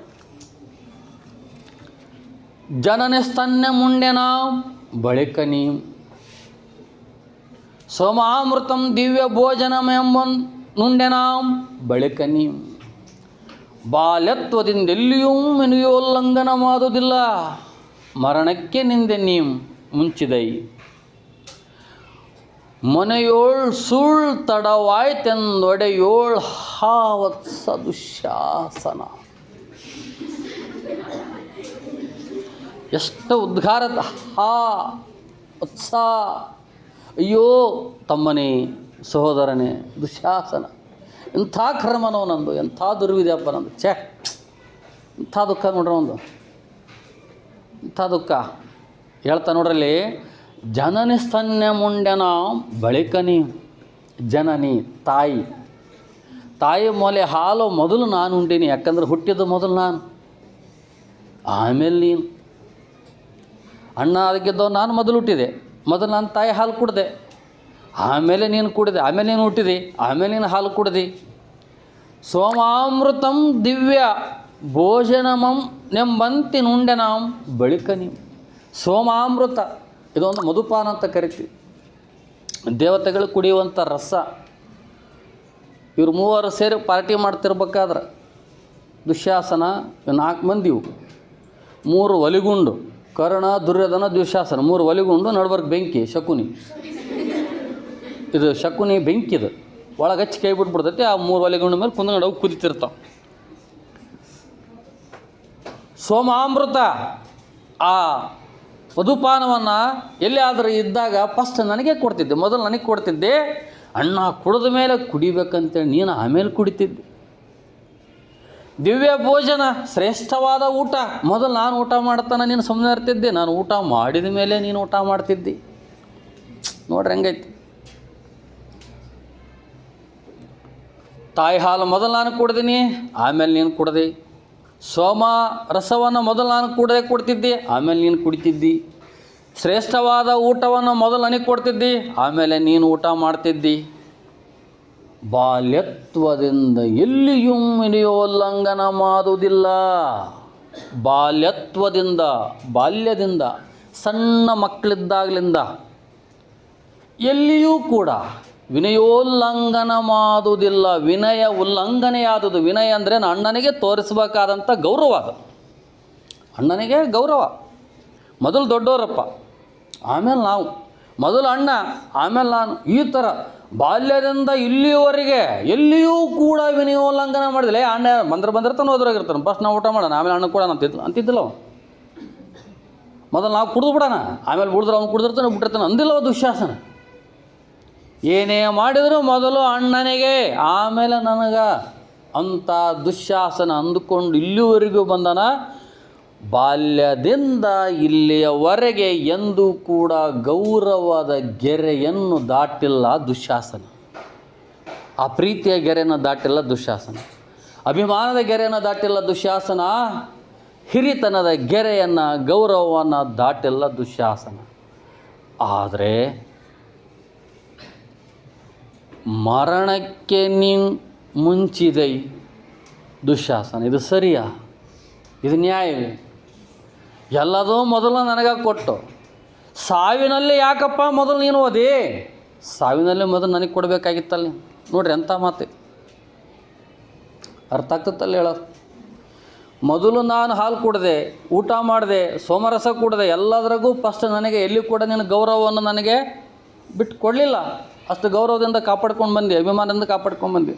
ಜನನಿ ಸ್ತನ್ಯ ಮುಂಡೆನ ಬಳಿಕ ನೀ ಸೋಮಾಮೃತಂ ದಿವ್ಯ ಭೋಜನಮೆಂಬ ನುಂಡೆನಾಂ ಬಳಿಕ ನೀ ಬಾಲ್ಯತ್ವದಿಂದ ಎಲ್ಲಿಯೂ ಮೆನುಯೋಲ್ಲಂಘನ ಮಾಡುವುದಿಲ್ಲ, ಮರಣಕ್ಕೆ ನಿಂದೆ ನೀಂ ಮುಂಚಿದೈ ಮನೆಯೋಳ್ ಸುಳ್ ತಡವಾಯ್ತೆಂದೊಡೆಯೋಳ್ ಹಾವತ್ಸ ದುಶ್ಯಾಸನ. ಎಷ್ಟು ಉದ್ಗಾರದ ಹಾ ವತ್ಸ, ಅಯ್ಯೋ ತಮ್ಮನೇ ಸಹೋದರನೇ ದುಶ್ಯಾಸನ, ಎಂಥ ಕರ್ಮನೋ ನಂದು, ಎಂಥ ದುರ್ವಿದ್ಯಪ್ಪ ನಂದು. ಇಂಥ ದುಃಖ ನೋಡ್ರಿ ಒಂದು, ಇಂಥ ದುಃಖ ಹೇಳ್ತಾ ನೋಡ್ರಲ್ಲಿ. ಜನನಿ ಸ್ತನ್ಯ ಮುಂಡೆನ ಬಳಿಕನಿ, ಜನನಿ ತಾಯಿ ಮೊಲೆ ಹಾಲು ಮೊದಲು ನಾನು ಉಂಡೀನಿ, ಯಾಕಂದ್ರೆ ಹುಟ್ಟಿದ್ದು ಮೊದಲು ನಾನು, ಆಮೇಲೆ ನೀನು. ಅಣ್ಣ ಅದಕ್ಕಿದ್ದವು ನಾನು ಮೊದಲು ಹುಟ್ಟಿದೆ, ಮೊದಲು ನಾನು ತಾಯಿ ಹಾಲು ಕುಡ್ದೆ, ಆಮೇಲೆ ನೀನು ಕುಡಿದೆ, ಆಮೇಲೆ ನೀನು ಹುಟ್ಟಿದೆ, ಆಮೇಲೆ ನೀನು ಹಾಲು ಕುಡ್ದು. ಸೋಮಾಮೃತಂ ದಿವ್ಯ ಭೋಜನಮಂ ನೆಂಬಂತಿ ನುಂಡೆನಾಂ ಬಳಿಕ ನೀವು. ಸೋಮಾಮೃತ ಇದೊಂದು ಮಧುಪಾನ ಅಂತ ಕರಿತೀವಿ, ದೇವತೆಗಳು ಕುಡಿಯುವಂಥ ರಸ. ಇವ್ರು 3 ಸೇರಿ ಪಾರ್ಟಿ ಮಾಡ್ತಿರ್ಬೇಕಾದ್ರೆ ದುಶ್ಯಾಸನ 4 ಮಂದಿ, ಇವು 3 ಒಲಿಗುಂಡು, ಕರ್ಣ ದುರ್ಯೋಧನ ದುಶ್ಯಾಸನ 3 ಒಲಿಗುಂಡು, ನಡ್ಬರ್ಕ್ ಬೆಂಕಿ ಶಕುನಿ. ಇದು ಶಕುನಿ ಬೆಂಕಿದು, ಒಳಗೆ ಹಚ್ಚಿ ಕೈ ಬಿಟ್ಬಿಡ್ತೈತಿ. ಆ 3 ಒಲಿಗುಂಡು ಮೇಲೆ ಕುಂದ್ಕೊಂಡು ಅವು ಕುದಿತಿರ್ತಾವೆ. ಸೋಮಾಮೃತ ಆ ಮಧುಪಾನವನ್ನು ಎಲ್ಲಿಯಾದರೂ ಇದ್ದಾಗ ಫಸ್ಟ್ ನನಗೆ ಕೊಡ್ತಿದ್ದೆ, ಮೊದಲು ನನಗೆ ಕೊಡ್ತಿದ್ದೆ. ಅಣ್ಣ ಕುಡಿದ ಮೇಲೆ ಕುಡಿಬೇಕಂತೇಳಿ ನೀನು ಆಮೇಲೆ ಕುಡಿತಿದ್ದೆ. ದಿವ್ಯ ಭೋಜನ ಶ್ರೇಷ್ಠವಾದ ಊಟ ಮೊದಲು ನಾನು ಊಟ ಮಾಡ್ತಾನೆ, ನೀನು ಸುಮ್ಮನೆ ಇರ್ತಿದ್ದೆ. ನಾನು ಊಟ ಮಾಡಿದ ಮೇಲೆ ನೀನು ಊಟ ಮಾಡ್ತಿದ್ದಿ. ನೋಡ್ರಿ ಹೆಂಗೈತಿ. ತಾಯಿ ಹಾಲು ಮೊದಲು ನಾನು ಕುಡ್ದೀನಿ, ಆಮೇಲೆ ನೀನು ಕುಡ್ದೆ. ಸೋಮ ರಸವನ್ನು ಮೊದಲು ನಾನು ಕೊಡ್ತಿದ್ದೆ, ಆಮೇಲೆ ನೀನು ಕುಡಿತಿದ್ದಿ. ಶ್ರೇಷ್ಠವಾದ ಊಟವನ್ನು ಮೊದಲು ನನಗೆ ಕೊಡ್ತಿದ್ದಿ, ಆಮೇಲೆ ನೀನು ಊಟ ಮಾಡ್ತಿದ್ದಿ. ಬಾಲ್ಯತ್ವದಿಂದ ಎಲ್ಲಿಯೂ ಮಿಡಿಯೋಲ್ಲಂಘನ ಮಾಡುವುದಿಲ್ಲ. ಬಾಲ್ಯದಿಂದ ಸಣ್ಣ ಮಕ್ಕಳಿದ್ದಾಗಲಿಂದ ಎಲ್ಲಿಯೂ ಕೂಡ ವಿನಯೋಲ್ಲಂಘನ ಮಾಡುವುದಿಲ್ಲ. ವಿನಯ ಉಲ್ಲಂಘನೆಯಾದುದು. ವಿನಯ ಅಂದರೆ ಅಣ್ಣನಿಗೆ ತೋರಿಸಬೇಕಾದಂಥ ಗೌರವ. ಅದು ಅಣ್ಣನಿಗೆ ಗೌರವ. ಮೊದಲು ದೊಡ್ಡವರಪ್ಪ, ಆಮೇಲೆ ನಾವು, ಮೊದಲು ಅಣ್ಣ ಆಮೇಲೆ ನಾನು, ಈ ಥರ ಬಾಲ್ಯದಿಂದ ಇಲ್ಲಿಯವರೆಗೆ ಎಲ್ಲಿಯೂ ಕೂಡ ವಿನಯೋಲ್ಲಂಘನ ಮಾಡಿದಿಲ್ಲ. ಅಣ್ಣ ಬಂದಿರ್ತಾನೆ, ಹೋದ್ರಾಗಿರ್ತಾನೆ. ಫಸ್ಟ್ ನಾವು ಊಟ ಮಾಡೋಣ, ಆಮೇಲೆ ಅಣ್ಣ ಕೊಡೋಣ ಅಂತಿದ್ದಿಲ್ಲ. ಮೊದಲು ನಾವು ಕುಡಿದು ಬಿಡೋಣ, ಆಮೇಲೆ ಬಿಡಿದ್ರೆ ಅವ್ನು ಕುಡಿದಿರ್ತಾನೆ, ಬಿಟ್ಟಿರ್ತಾನೆ ಅಂದಿಲ್ಲವ ದುಶ್ಯಾಸನ. ಏನೇ ಮಾಡಿದರೂ ಮೊದಲು ಅಣ್ಣನಿಗೆ ಆಮೇಲೆ ನನಗೆ ಅಂತ ದುಶ್ಯಾಸನ ಅಂದುಕೊಂಡು ಇಲ್ಲಿವರೆಗೂ ಬಂದನ. ಬಾಲ್ಯದಿಂದ ಇಲ್ಲಿಯವರೆಗೆ ಎಂದೂ ಕೂಡ ಗೌರವದ ಗೆರೆಯನ್ನು ದಾಟಿಲ್ಲ ದುಶ್ಯಾಸನ. ಆ ಪ್ರೀತಿಯ ಗೆರೆಯನ್ನು ದಾಟಿಲ್ಲ ದುಶ್ಯಾಸನ. ಅಭಿಮಾನದ ಗೆರೆಯನ್ನು ದಾಟಿಲ್ಲ ದುಶ್ಯಾಸನ. ಹಿರಿತನದ ಗೆರೆಯನ್ನು, ಗೌರವವನ್ನು ದಾಟಿಲ್ಲ ದುಶ್ಯಾಸನ. ಆದರೆ ಮರಣಕ್ಕೆ ನೀನು ಮುಂಚಿದೈ ದುಶ್ಯಾಸನ. ಇದು ಸರಿಯಾ? ಇದು ನ್ಯಾಯವೇ? ಎಲ್ಲದೂ ಮೊದಲು ನನಗೆ ಕೊಟ್ಟು ಸಾವಿನಲ್ಲಿ ಯಾಕಪ್ಪ ಮೊದಲು ನೀನು ಓದಿ? ಸಾವಿನಲ್ಲಿ ಮೊದಲು ನನಗೆ ಕೊಡಬೇಕಾಗಿತ್ತಲ್ಲ. ನೋಡ್ರಿ ಎಂಥ ಮಾತು. ಅರ್ಥ ಆಗ್ತತ್ತಲ್ಲ ಹೇಳೋದು. ಮೊದಲು ನಾನು ಹಾಲು ಕುಡಿದೆ, ಊಟ ಮಾಡಿದೆ, ಸೋಮರಸ ಕುಡಿದೆ, ಎಲ್ಲದರಾಗೂ ಫಸ್ಟ್ ನನಗೆ ಎಲ್ಲಿ ಕೂಡ ನಿನ್ನ ಗೌರವವನ್ನು ನನಗೆ ಬಿಟ್ಟು ಕೊಡಲಿಲ್ಲ. ಅಷ್ಟು ಗೌರವದಿಂದ ಕಾಪಾಡ್ಕೊಂಡು ಬಂದೆ, ಅಭಿಮಾನದಿಂದ ಕಾಪಾಡ್ಕೊಂಡು ಬಂದೆ.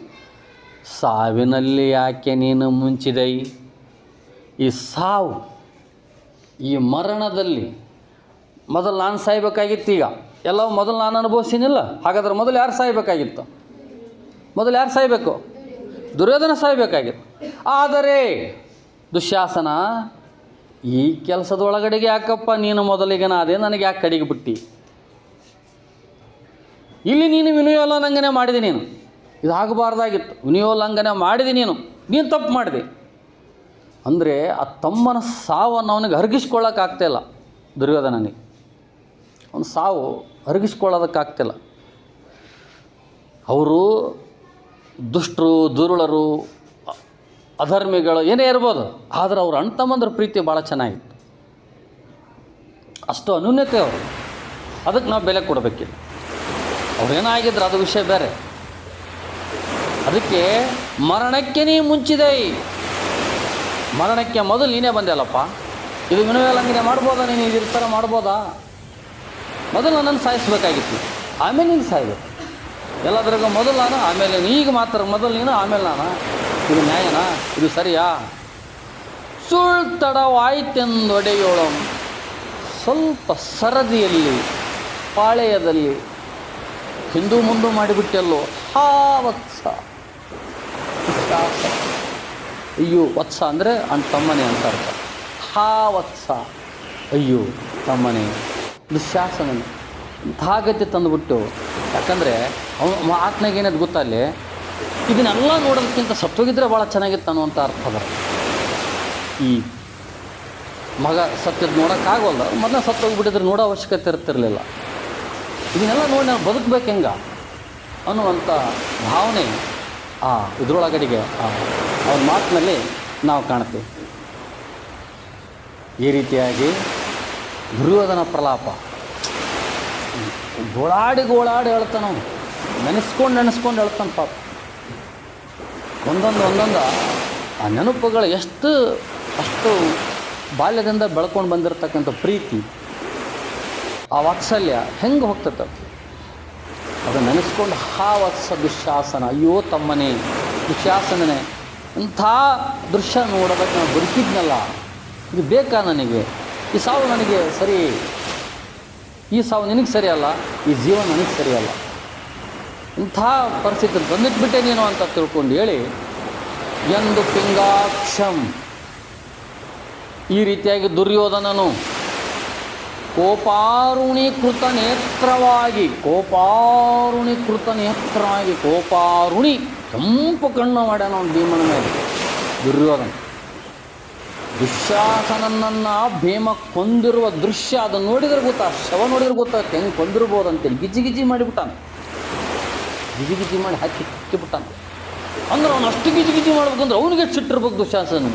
ಸಾವಿನಲ್ಲಿ ಯಾಕೆ ನೀನು ಮುಂಚಿದೈ? ಈ ಸಾವು, ಈ ಮರಣದಲ್ಲಿ ಮೊದಲು ನಾನು ಸಾಯ್ಬೇಕಾಗಿತ್ತು. ಈಗ ಎಲ್ಲವೂ ಮೊದಲು ನಾನು ಅನುಭವಿಸಿನಿಲ್ಲ. ಹಾಗಾದ್ರೆ ಮೊದಲು ಯಾರು ಸಾಯ್ಬೇಕಾಗಿತ್ತು? ಮೊದಲು ಯಾರು ಸಾಯಬೇಕು? ದುರ್ಯೋಧನ ಸಾಯ್ಬೇಕಾಗಿತ್ತು. ಆದರೆ ದುಶ್ಯಾಸನ, ಈ ಕೆಲಸದೊಳಗಡೆಗೆ ಯಾಕಪ್ಪ ನೀನು ಮೊದಲಿಗೆ ನಾದೆ, ನನಗೆ ಯಾಕೆ ಕಡೆಗೆ ಬಿಟ್ಟು? ಇಲ್ಲಿ ನೀನು ವಿನಯೋಲ್ಲಂಘನೆ ಮಾಡಿದೆ. ನೀನು ಇದು ಆಗಬಾರ್ದಾಗಿತ್ತು. ವಿನಯೋಲ್ಲಂಘನೆ ಮಾಡಿದೆ, ನೀನು ತಪ್ಪು ಮಾಡಿದೆ. ಅಂದರೆ ಆ ತಮ್ಮನ ಸಾವನ್ನು ಅವನಿಗೆ ಅರಗಿಸ್ಕೊಳ್ಳೋಕ್ಕಾಗ್ತಾಯಿಲ್ಲ ದುರ್ಯೋಧನನಿಗೆ. ಅವನ ಸಾವು ಅರಗಿಸ್ಕೊಳ್ಳೋದಕ್ಕಾಗ್ತಿಲ್ಲ. ಅವರು ದುಷ್ಟರು, ದುರುಳರು, ಅಧರ್ಮಿಗಳು ಏನೇ ಇರ್ಬೋದು, ಆದರೆ ಅವ್ರ ಅಣ್ಣ ತಮ್ಮಂದ್ರ ಪ್ರೀತಿ ಭಾಳ ಚೆನ್ನಾಗಿತ್ತು. ಅಷ್ಟು ಅನ್ಯೂನ್ಯತೆ ಅವರು. ಅದಕ್ಕೆ ನಾವು ಬೆಲೆ ಕೊಡಬೇಕಿಲ್ಲ. ಅವ್ರೇನಾಗಿದ್ರು ಅದು ವಿಷಯ ಬೇರೆ. ಅದಕ್ಕೆ ಮರಣಕ್ಕೆ ನೀ ಮುಂಚಿದೆ. ಮರಣಕ್ಕೆ ಮೊದಲು ನೀನೇ ಬಂದೆಯಲ್ಲಪ್ಪ. ಇದು ವಿನಯೋಲ್ಲಂಘನೆ ಮಾಡ್ಬೋದಾ? ನೀನು ಇದ್ರ ಥರ ಮಾಡ್ಬೋದಾ? ಮೊದಲು ನನ್ನನ್ನು ಸಾಯಿಸಬೇಕಾಗಿತ್ತು, ಆಮೇಲೆ ನೀನು ಸಾಯ್ಬೇಕು. ಎಲ್ಲದ್ರಾಗ ಮೊದಲು ನಾನು, ಆಮೇಲೆ ಈಗ ಮಾತ್ರ ಮೊದಲು ನೀನು, ಆಮೇಲೆ ನಾನು. ಇದು ನ್ಯಾಯನಾ? ಇದು ಸರಿಯಾ? ಸುಳ್ ತಡವಾಯ್ತೆಂದೊಡೆಯೋಳು ಸ್ವಲ್ಪ ಸರದಿಯಲ್ಲಿ, ಪಾಳೆಯದಲ್ಲಿ ಹಿಂದೂ ಮುಂದೂ ಮಾಡಿಬಿಟ್ಟೆಲ್ಲೋ. ಹಾ ವತ್ಸ, ಅಯ್ಯೋ, ವತ್ಸ ಅಂದರೆ ಅಣ್ಣ ತಮ್ಮನೆ ಅಂತ ಅರ್ಥ. ಹಾ ವತ್ಸ, ಅಯ್ಯೋ ತಮ್ಮನೆ. ದುಶ್ಯಾಸನ ಇಂಥ ಗತಿ ತಂದುಬಿಟ್ಟು. ಯಾಕಂದರೆ ಅವನು ಆತ್ನಾಗ ಏನದು ಗೊತ್ತಲ್ಲಿ, ಇದನ್ನೆಲ್ಲ ನೋಡೋದಕ್ಕಿಂತ ಸತ್ತೋಗಿದ್ರೆ ಭಾಳ ಚೆನ್ನಾಗಿತ್ತು ಅನ್ನುವಂಥ ಅರ್ಥ ಅದ. ಈ ಮಗ ಸತ್ತಿದ್ದು ನೋಡೋಕ್ಕಾಗೋಲ್ಲ, ಮೊದಲು ಸತ್ತೋಗ್ಬಿಟ್ಟಿದ್ರೆ ನೋಡೋ ಅವಶ್ಯಕತೆ ಇರ್ತಿರಲಿಲ್ಲ. ಇದನ್ನೆಲ್ಲ ನೋಡಿ ನಾನು ಬದುಕಬೇಕು ಹೆಂಗೆ ಅನ್ನುವಂಥ ಭಾವನೆ ಆ ಇದರೊಳಗಡೆಗೆ ಅವನ ಮಾತಿನಲ್ಲಿ ನಾವು ಕಾಣ್ತೀವಿ. ಈ ರೀತಿಯಾಗಿ ದುರ್ಯೋಧನ ಪ್ರಲಾಪ ಗೋಳಾಡಿ ಹೇಳ್ತಾನೆ. ಅವನು ನೆನೆಸ್ಕೊಂಡು ಹೇಳ್ತಾನೆ ಪಾಪ. ಒಂದೊಂದು ಆ ನೆನಪುಗಳು ಅಷ್ಟು ಬಾಲ್ಯದಿಂದ ಬೆಳ್ಕೊಂಡು ಬಂದಿರತಕ್ಕಂಥ ಪ್ರೀತಿ, ಆ ವಾತ್ಸಲ್ಯ ಹೆಂಗೆ ಹೋಗ್ತದೆ ಅದು ನೆನೆಸ್ಕೊಂಡು. ಹಾ ವತ್ಸ ದುಶ್ಯಾಸನ, ಅಯ್ಯೋ ತಮ್ಮನೇ, ದುಶ್ಯಾಸನೇ, ಇಂಥ ದೃಶ್ಯ ನೋಡೋದಕ್ಕೆ ನಾನು ಬದುಕಿದ್ನಲ್ಲ, ಇದು ಬೇಕಾ ನನಗೆ? ಈ ಸಾವು ನನಗೆ ಸರಿ, ಈ ಸಾವು ನಿನಗೆ ಸರಿಯಲ್ಲ, ಈ ಜೀವನ ನನಗೆ ಸರಿಯಲ್ಲ. ಇಂಥ ಪರಿಸ್ಥಿತಿ ಬಂದಿಟ್ಬಿಟ್ಟೆ ನೀನು ಅಂತ ತಿಳ್ಕೊಂಡು ಹೇಳಿ ಎಂದು ಪಿಂಗಾಕ್ಷಂ. ಈ ರೀತಿಯಾಗಿ ದುರ್ಯೋಧನನು ಕೋಪಾರುಣೀಕೃತ ನೇತ್ರವಾಗಿ ಕೋಪಾರುಣಿ ಕೆಂಪು ಕಣ್ಣು ಮಾಡ್ಯಾನ ಅವನು ಭೀಮನ ಮೇಲೆ ದುರ್ಯೋಧನ. ದುಶ್ಯಾಸನನ್ನು ಭೀಮ ಕೊಂದಿರುವ ದೃಶ್ಯ ಅದನ್ನು ನೋಡಿದ್ರೆ ಗೊತ್ತಾ, ಶವ ನೋಡಿದ್ರೆ ಗೊತ್ತಾಗುತ್ತೆ ಹೆಂಗೆ ಕೊಂದಿರ್ಬೋದು ಅಂತೇಳಿ. ಗಿಜಿ ಮಾಡಿಬಿಟ್ಟಾನ, ಗಿಜಿ ಮಾಡಿ ಹಾಕಿಬಿಟ್ಟಾನ. ಅಂದ್ರೆ ಅವನು ಅಷ್ಟು ಗಿಜಿ ಮಾಡ್ಬೇಕಂದ್ರೆ ಅವನಿಗೆ ಸಿಟ್ಟಿರ್ಬೇಕು ದುಶ್ಯಾಸನ.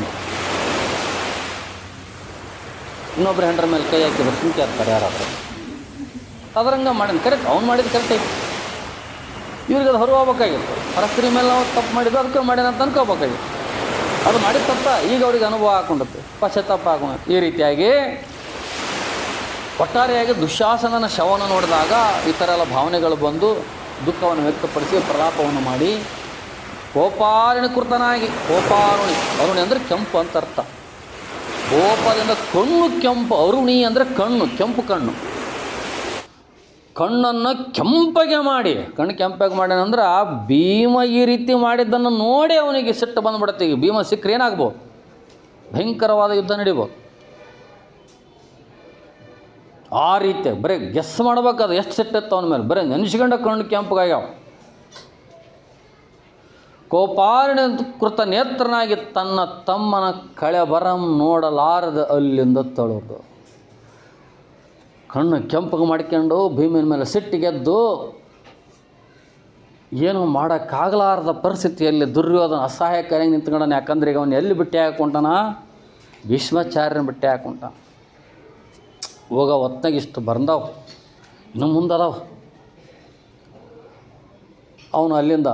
ಇನ್ನೊಬ್ಬರು ಹೆಂಡ್ರ ಮೇಲೆ ಕೈ ಹಾಕಿದ್ರೆ ಸುಂಕಿ ಹಾಕ್ತಾರೆ ಯಾರಾದರೂ. ಅದರಂಗೆ ಮಾಡಿದ ಕರೆಕ್ಟ್, ಅವ್ನು ಮಾಡಿದ ಕರೆಕ್ಟ್ ಐತಿ. ಇವ್ರಿಗೆ ಅದು ಹೊರಬೇಕಾಗಿತ್ತು. ಪರಸ್ತ್ರೀ ಮೇಲೆ ನಾವು ತಪ್ಪು ಮಾಡಿದ್ದು ಅದಕ್ಕೆ ಮಾಡ್ಯಾನ ಅಂತ ಅನ್ಕೋಬೇಕಾಗಿತ್ತು. ಅದು ಮಾಡಿದ ತಪ್ಪ ಈಗ ಅವ್ರಿಗೆ ಅನುಭವ ಹಾಕೊಂಡಿತ್ತು, ಪಶ್ಚಾತ್ತಾಪ ಹಾಕೊಂಡು. ಈ ರೀತಿಯಾಗಿ ಒಟ್ಟಾರೆಯಾಗಿ ದುಶ್ಯಾಸನನ ಶವನ ನೋಡಿದಾಗ ಈ ಥರ ಎಲ್ಲ ಭಾವನೆಗಳು ಬಂದು ದುಃಖವನ್ನು ವ್ಯಕ್ತಪಡಿಸಿ ಪ್ರಲಾಪವನ್ನು ಮಾಡಿ ಕೋಪಾರುಣೀಕೃತನಾಗಿ, ಅರುಣಿ ಅಂದರೆ ಕೆಂಪು ಅಂತ ಅರ್ಥ. ಕೋಪದಿಂದ ಕಣ್ಣು ಕೆಂಪು, ಅರುಣಿ ಅಂದರೆ ಕಣ್ಣು, ಕೆಂಪು ಕಣ್ಣನ್ನು ಕೆಂಪಗೆ ಮಾಡಿ, ಕಣ್ಣು ಕೆಂಪಗೆ ಮಾಡ್ಯಾನಂದ್ರೆ ಆ ಭೀಮ ಈ ರೀತಿ ಮಾಡಿದ್ದನ್ನು ನೋಡಿ ಅವನಿಗೆ ಸಿಟ್ಟು ಬಂದುಬಿಡುತ್ತೆ. ಈಗ ಭೀಮ ಸಿಕ್ಕರೆ ಏನಾಗ್ಬೋದು, ಭಯಂಕರವಾದ ಯುದ್ಧ ನಡಿಬೋದು. ಆ ರೀತಿ ಬರೀ ಗೆಸ್ ಮಾಡ್ಬೇಕದು ಎಷ್ಟು ಸಿಟ್ಟಿತ್ತು ಅವನ ಮೇಲೆ. ಬರೀ ನೆನೆಸ್ಕೊಂಡ ಕಣ್ಣು ಕೆಂಪಗಾಗ್ಯಾವ. ಕೋಪಾರುಣೀಕೃತ ನೇತ್ರನಾಗಿ ತನ್ನ ತಮ್ಮನ ಕಳೆಬರಂ ನೋಡಲಾರದ ಅಲ್ಲಿಂದ ತಳೋದು. ಕಣ್ಣು ಕೆಂಪಗೆ ಮಾಡ್ಕೊಂಡು ಭೀಮನ ಮೇಲೆ ಸಿಟ್ಟಿಗೆದ್ದು ಏನೂ ಮಾಡೋಕ್ಕಾಗಲಾರದ ಪರಿಸ್ಥಿತಿಯಲ್ಲಿ ದುರ್ಯೋಧನ ಅಸಹಾಯಕರಾಗಿ ನಿಂತ್ಕೊಂಡಾನ. ಯಾಕಂದ್ರೆ ಈಗ ಅವನು ಎಲ್ಲಿ ಬಿಟ್ಟೆ ಹಾಕೊಂಟಾನ, ಭೀಷ್ಮಾಚಾರ್ಯನ ಬಿಟ್ಟೆ ಹಾಕೊಂಟಾನ. ಹೋಗೋ ಹೊತ್ನಾಗ ಇಷ್ಟು ಬಂದಾವ, ಇನ್ನು ಮುಂದದಾವ. ಅವನು ಅಲ್ಲಿಂದ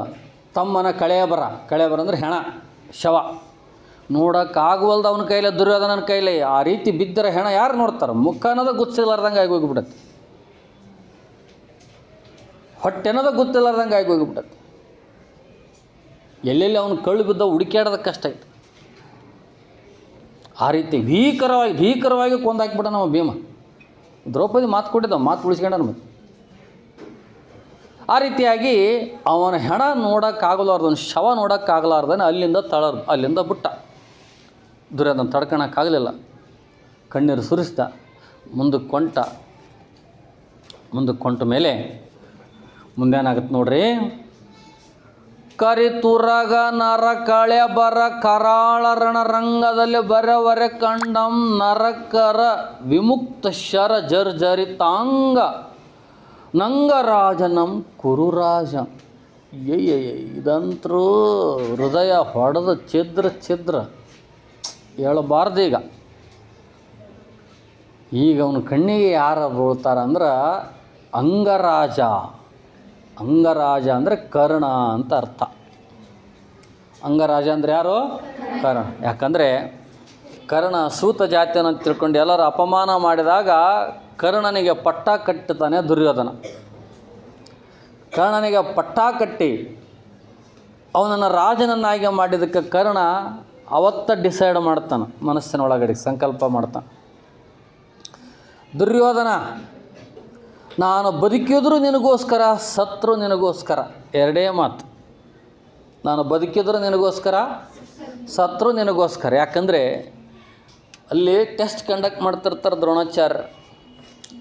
ತಮ್ಮನ ಕಳೆಯ ಬರ ಅಂದರೆ ಹೆಣ, ಶವ ನೋಡೋಕ್ಕಾಗವಲ್ದು ಅವನ ಕೈಲೇ, ದುರ್ಯೋಧನನ ಕೈಲೇ. ಆ ರೀತಿ ಬಿದ್ದರೆ ಹೆಣ ಯಾರು ನೋಡ್ತಾರೆ? ಮುಖ ಅನ್ನೋದು ಗುರ್ತಿಸಲಾರ್ದಂಗೆ ಆಗಿ ಹೋಗಿಬಿಡತ್ತೆ, ಹೊಟ್ಟೆ ಅನ್ನೋದು ಗೊತ್ತಿಲ್ಲಾರ್ದಂಗೆ ಆಗಿ ಹೋಗಿಬಿಟ್ಟತ್ತೆ. ಎಲ್ಲೆಲ್ಲಿ ಅವನು ಕಳ್ಳು ಬಿದ್ದ ಹುಡುಕ್ಯಾಡೋದಕ್ಕೆ ಕಷ್ಟ ಆಯಿತು. ಆ ರೀತಿ ಭೀಕರವಾಗಿ ಕೊಂದಾಕಿಬಿಟ್ಟ ನಮ್ಮ ಭೀಮ. ದ್ರೌಪದಿ ಮಾತು ಕೊಟ್ಟಿದ್ದ, ಮಾತು ಉಳಿಸ್ಕೊಂಡ. ಮತ್ತೆ ಆ ರೀತಿಯಾಗಿ ಅವನ ಹೆಣ ನೋಡೋಕ್ಕಾಗಲಾರ್ದವನು, ಶವ ನೋಡೋಕ್ಕಾಗಲಾರ್ದನೆ ಅಲ್ಲಿಂದ ಬಿಟ್ಟ. ದುರ್ಯೋಧನ ತಡ್ಕೊಳಕ್ಕಾಗಲಿಲ್ಲ, ಕಣ್ಣೀರು ಸುರಿಸ್ದ. ಮುಂದಕ್ಕೆ ಕೊಂಟ ಮೇಲೆ ಮುಂದೇನಾಗುತ್ತೆ ನೋಡ್ರಿ. ಕರಿತುರಗ ನರ ಕಳೆ ಬರ ಕರಾಳ ರಣರಂಗದಲ್ಲಿ ಬರವರೆ ಕಂಡಂ ನರಕರ ವಿಮುಕ್ತ ಶರ ಜರ್ಜರಿತಾಂಗ ನಂಗರಾಜನಂ ಕುರುರಾಜ. ಇದಂತರೂ ಹೃದಯ ಹೊಡೆದು ಛಿದ್ರ ಹೇಳಬಾರ್ದು. ಈಗ ಅವನ ಕಣ್ಣಿಗೆ ಯಾರು ಬೀಳ್ತಾರಂದ್ರೆ ಅಂಗರಾಜ ಅಂದರೆ ಕರ್ಣ ಅಂತ ಅರ್ಥ. ಅಂಗರಾಜ ಅಂದರೆ ಯಾರು? ಕರ್ಣ. ಯಾಕಂದರೆ ಕರ್ಣ ಸೂತ ಜಾತಿಯನ್ನು ತಿಳ್ಕೊಂಡು ಎಲ್ಲರೂ ಅಪಮಾನ ಮಾಡಿದಾಗ ಕರ್ಣನಿಗೆ ಪಟ್ಟ ಕಟ್ಟುತ್ತಾನೆ ದುರ್ಯೋಧನ. ಕರ್ಣನಿಗೆ ಪಟ್ಟ ಕಟ್ಟಿ ಅವನನ್ನು ರಾಜನನ್ನಾಗಿ ಮಾಡಿದ್ದಕ್ಕೆ ಕರ್ಣ ಅವತ್ತ ಡಿಸೈಡ್ ಮಾಡ್ತಾನೆ, ಮನಸ್ಸಿನ ಒಳಗಡೆ ಸಂಕಲ್ಪ ಮಾಡ್ತಾನೆ. ದುರ್ಯೋಧನ, ನಾನು ಬದುಕಿದ್ರು ನಿನಗೋಸ್ಕರ, ಸತ್ರು ನಿನಗೋಸ್ಕರ. ಎರಡೇ ಮಾತು. ನಾನು ಬದುಕಿದ್ರು ನಿನಗೋಸ್ಕರ, ಸತ್ರು ನಿನಗೋಸ್ಕರ. ಯಾಕಂದರೆ ಅಲ್ಲಿ ಟೆಸ್ಟ್ ಕಂಡಕ್ಟ್ ಮಾಡ್ತಿರ್ತಾರೆ ದ್ರೋಣಾಚಾರ್ಯ.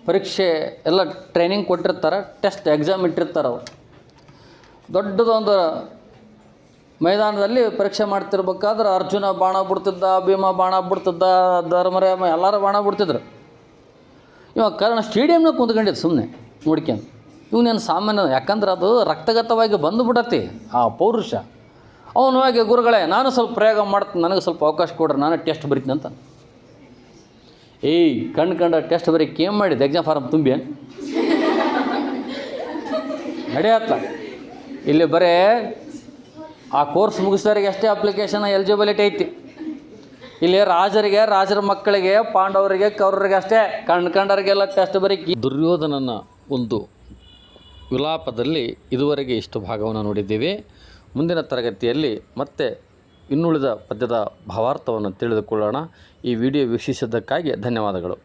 ಪರೀಕ್ಷೆ ಎಲ್ಲ ಟ್ರೈನಿಂಗ್ ಕೊಟ್ಟಿರ್ತಾರೆ, ಟೆಸ್ಟ್ ಎಕ್ಸಾಮ್ ಇಟ್ಟಿರ್ತಾರೆ. ಅವರು ದೊಡ್ಡದೊಂದು ಮೈದಾನದಲ್ಲಿ ಪರೀಕ್ಷೆ ಮಾಡ್ತಿರ್ಬೇಕಾದ್ರೆ ಅರ್ಜುನ ಬಾಣ ಬಿಡ್ತಿದ್ದ, ಭೀಮ ಬಾಣ ಬಿಡ್ತಿದ್ದ, ಧರ್ಮರಾಮ ಎಲ್ಲರೂ ಬಾಣ ಬಿಡ್ತಿದ್ರು. ಇವಾಗ ಕರ್ಣ ಸ್ಟೇಡಿಯಮ್ನಾಗ ಕುಂತ್ಕೊಂಡಿದ್ದು ಸುಮ್ಮನೆ ನೋಡ್ಕೊಂಡು. ಇವನೇನು ಸಾಮಾನ್ಯ, ಯಾಕಂದ್ರೆ ಅದು ರಕ್ತಗತವಾಗಿ ಬಂದುಬಿಡತ್ತೆ ಆ ಪೌರುಷ. ಅವನವಾಗಿ ಗುರುಗಳೇ ನಾನು ಸ್ವಲ್ಪ ಪ್ರಯೋಗ ಮಾಡ್ತೀನಿ, ನನಗೆ ಸ್ವಲ್ಪ ಅವಕಾಶ ಕೊಡ್ರಿ, ನಾನು ಟೆಸ್ಟ್ ಬರಿತೀನಿ ಅಂತ. ಕಂಡ ಟೆಸ್ಟ್ ಬರೀಕ್ಕೆ ಏನು ಮಾಡಿದ್ದು? ಎಕ್ಸಾಮ್ ಫಾರಮ್ ತುಂಬಿ ನಡೆಯತ್ತ. ಇಲ್ಲಿ ಬರೇ ಆ ಕೋರ್ಸ್ ಮುಗಿಸೋರಿಗೆ ಅಷ್ಟೇ ಅಪ್ಲಿಕೇಶನ್ ಎಲಿಜಿಬಿಲಿಟಿ ಐತಿ. ಇಲ್ಲಿ ರಾಜರ ಮಕ್ಕಳಿಗೆ, ಪಾಂಡವರಿಗೆ, ಕೌರವರಿಗೆ ಅಷ್ಟೇ, ಕಂಡರಿಗೆಲ್ಲ ಟೆಸ್ಟ್ ಬರೀಕಿ. ದುರ್ಯೋಧನನ ಒಂದು ವಿಲಾಪದಲ್ಲಿ ಇದುವರೆಗೆ ಇಷ್ಟು ಭಾಗವನ್ನು ನೋಡಿದ್ದೀವಿ. ಮುಂದಿನ ತರಗತಿಯಲ್ಲಿ ಮತ್ತೆ ಇನ್ನುಳಿದ ಪದ್ಯದ ಭಾವಾರ್ಥವನ್ನು ತಿಳಿದುಕೊಳ್ಳೋಣ. ಈ ವಿಡಿಯೋ ವೀಕ್ಷಿಸಿದ್ದಕ್ಕಾಗಿ ಧನ್ಯವಾದಗಳು.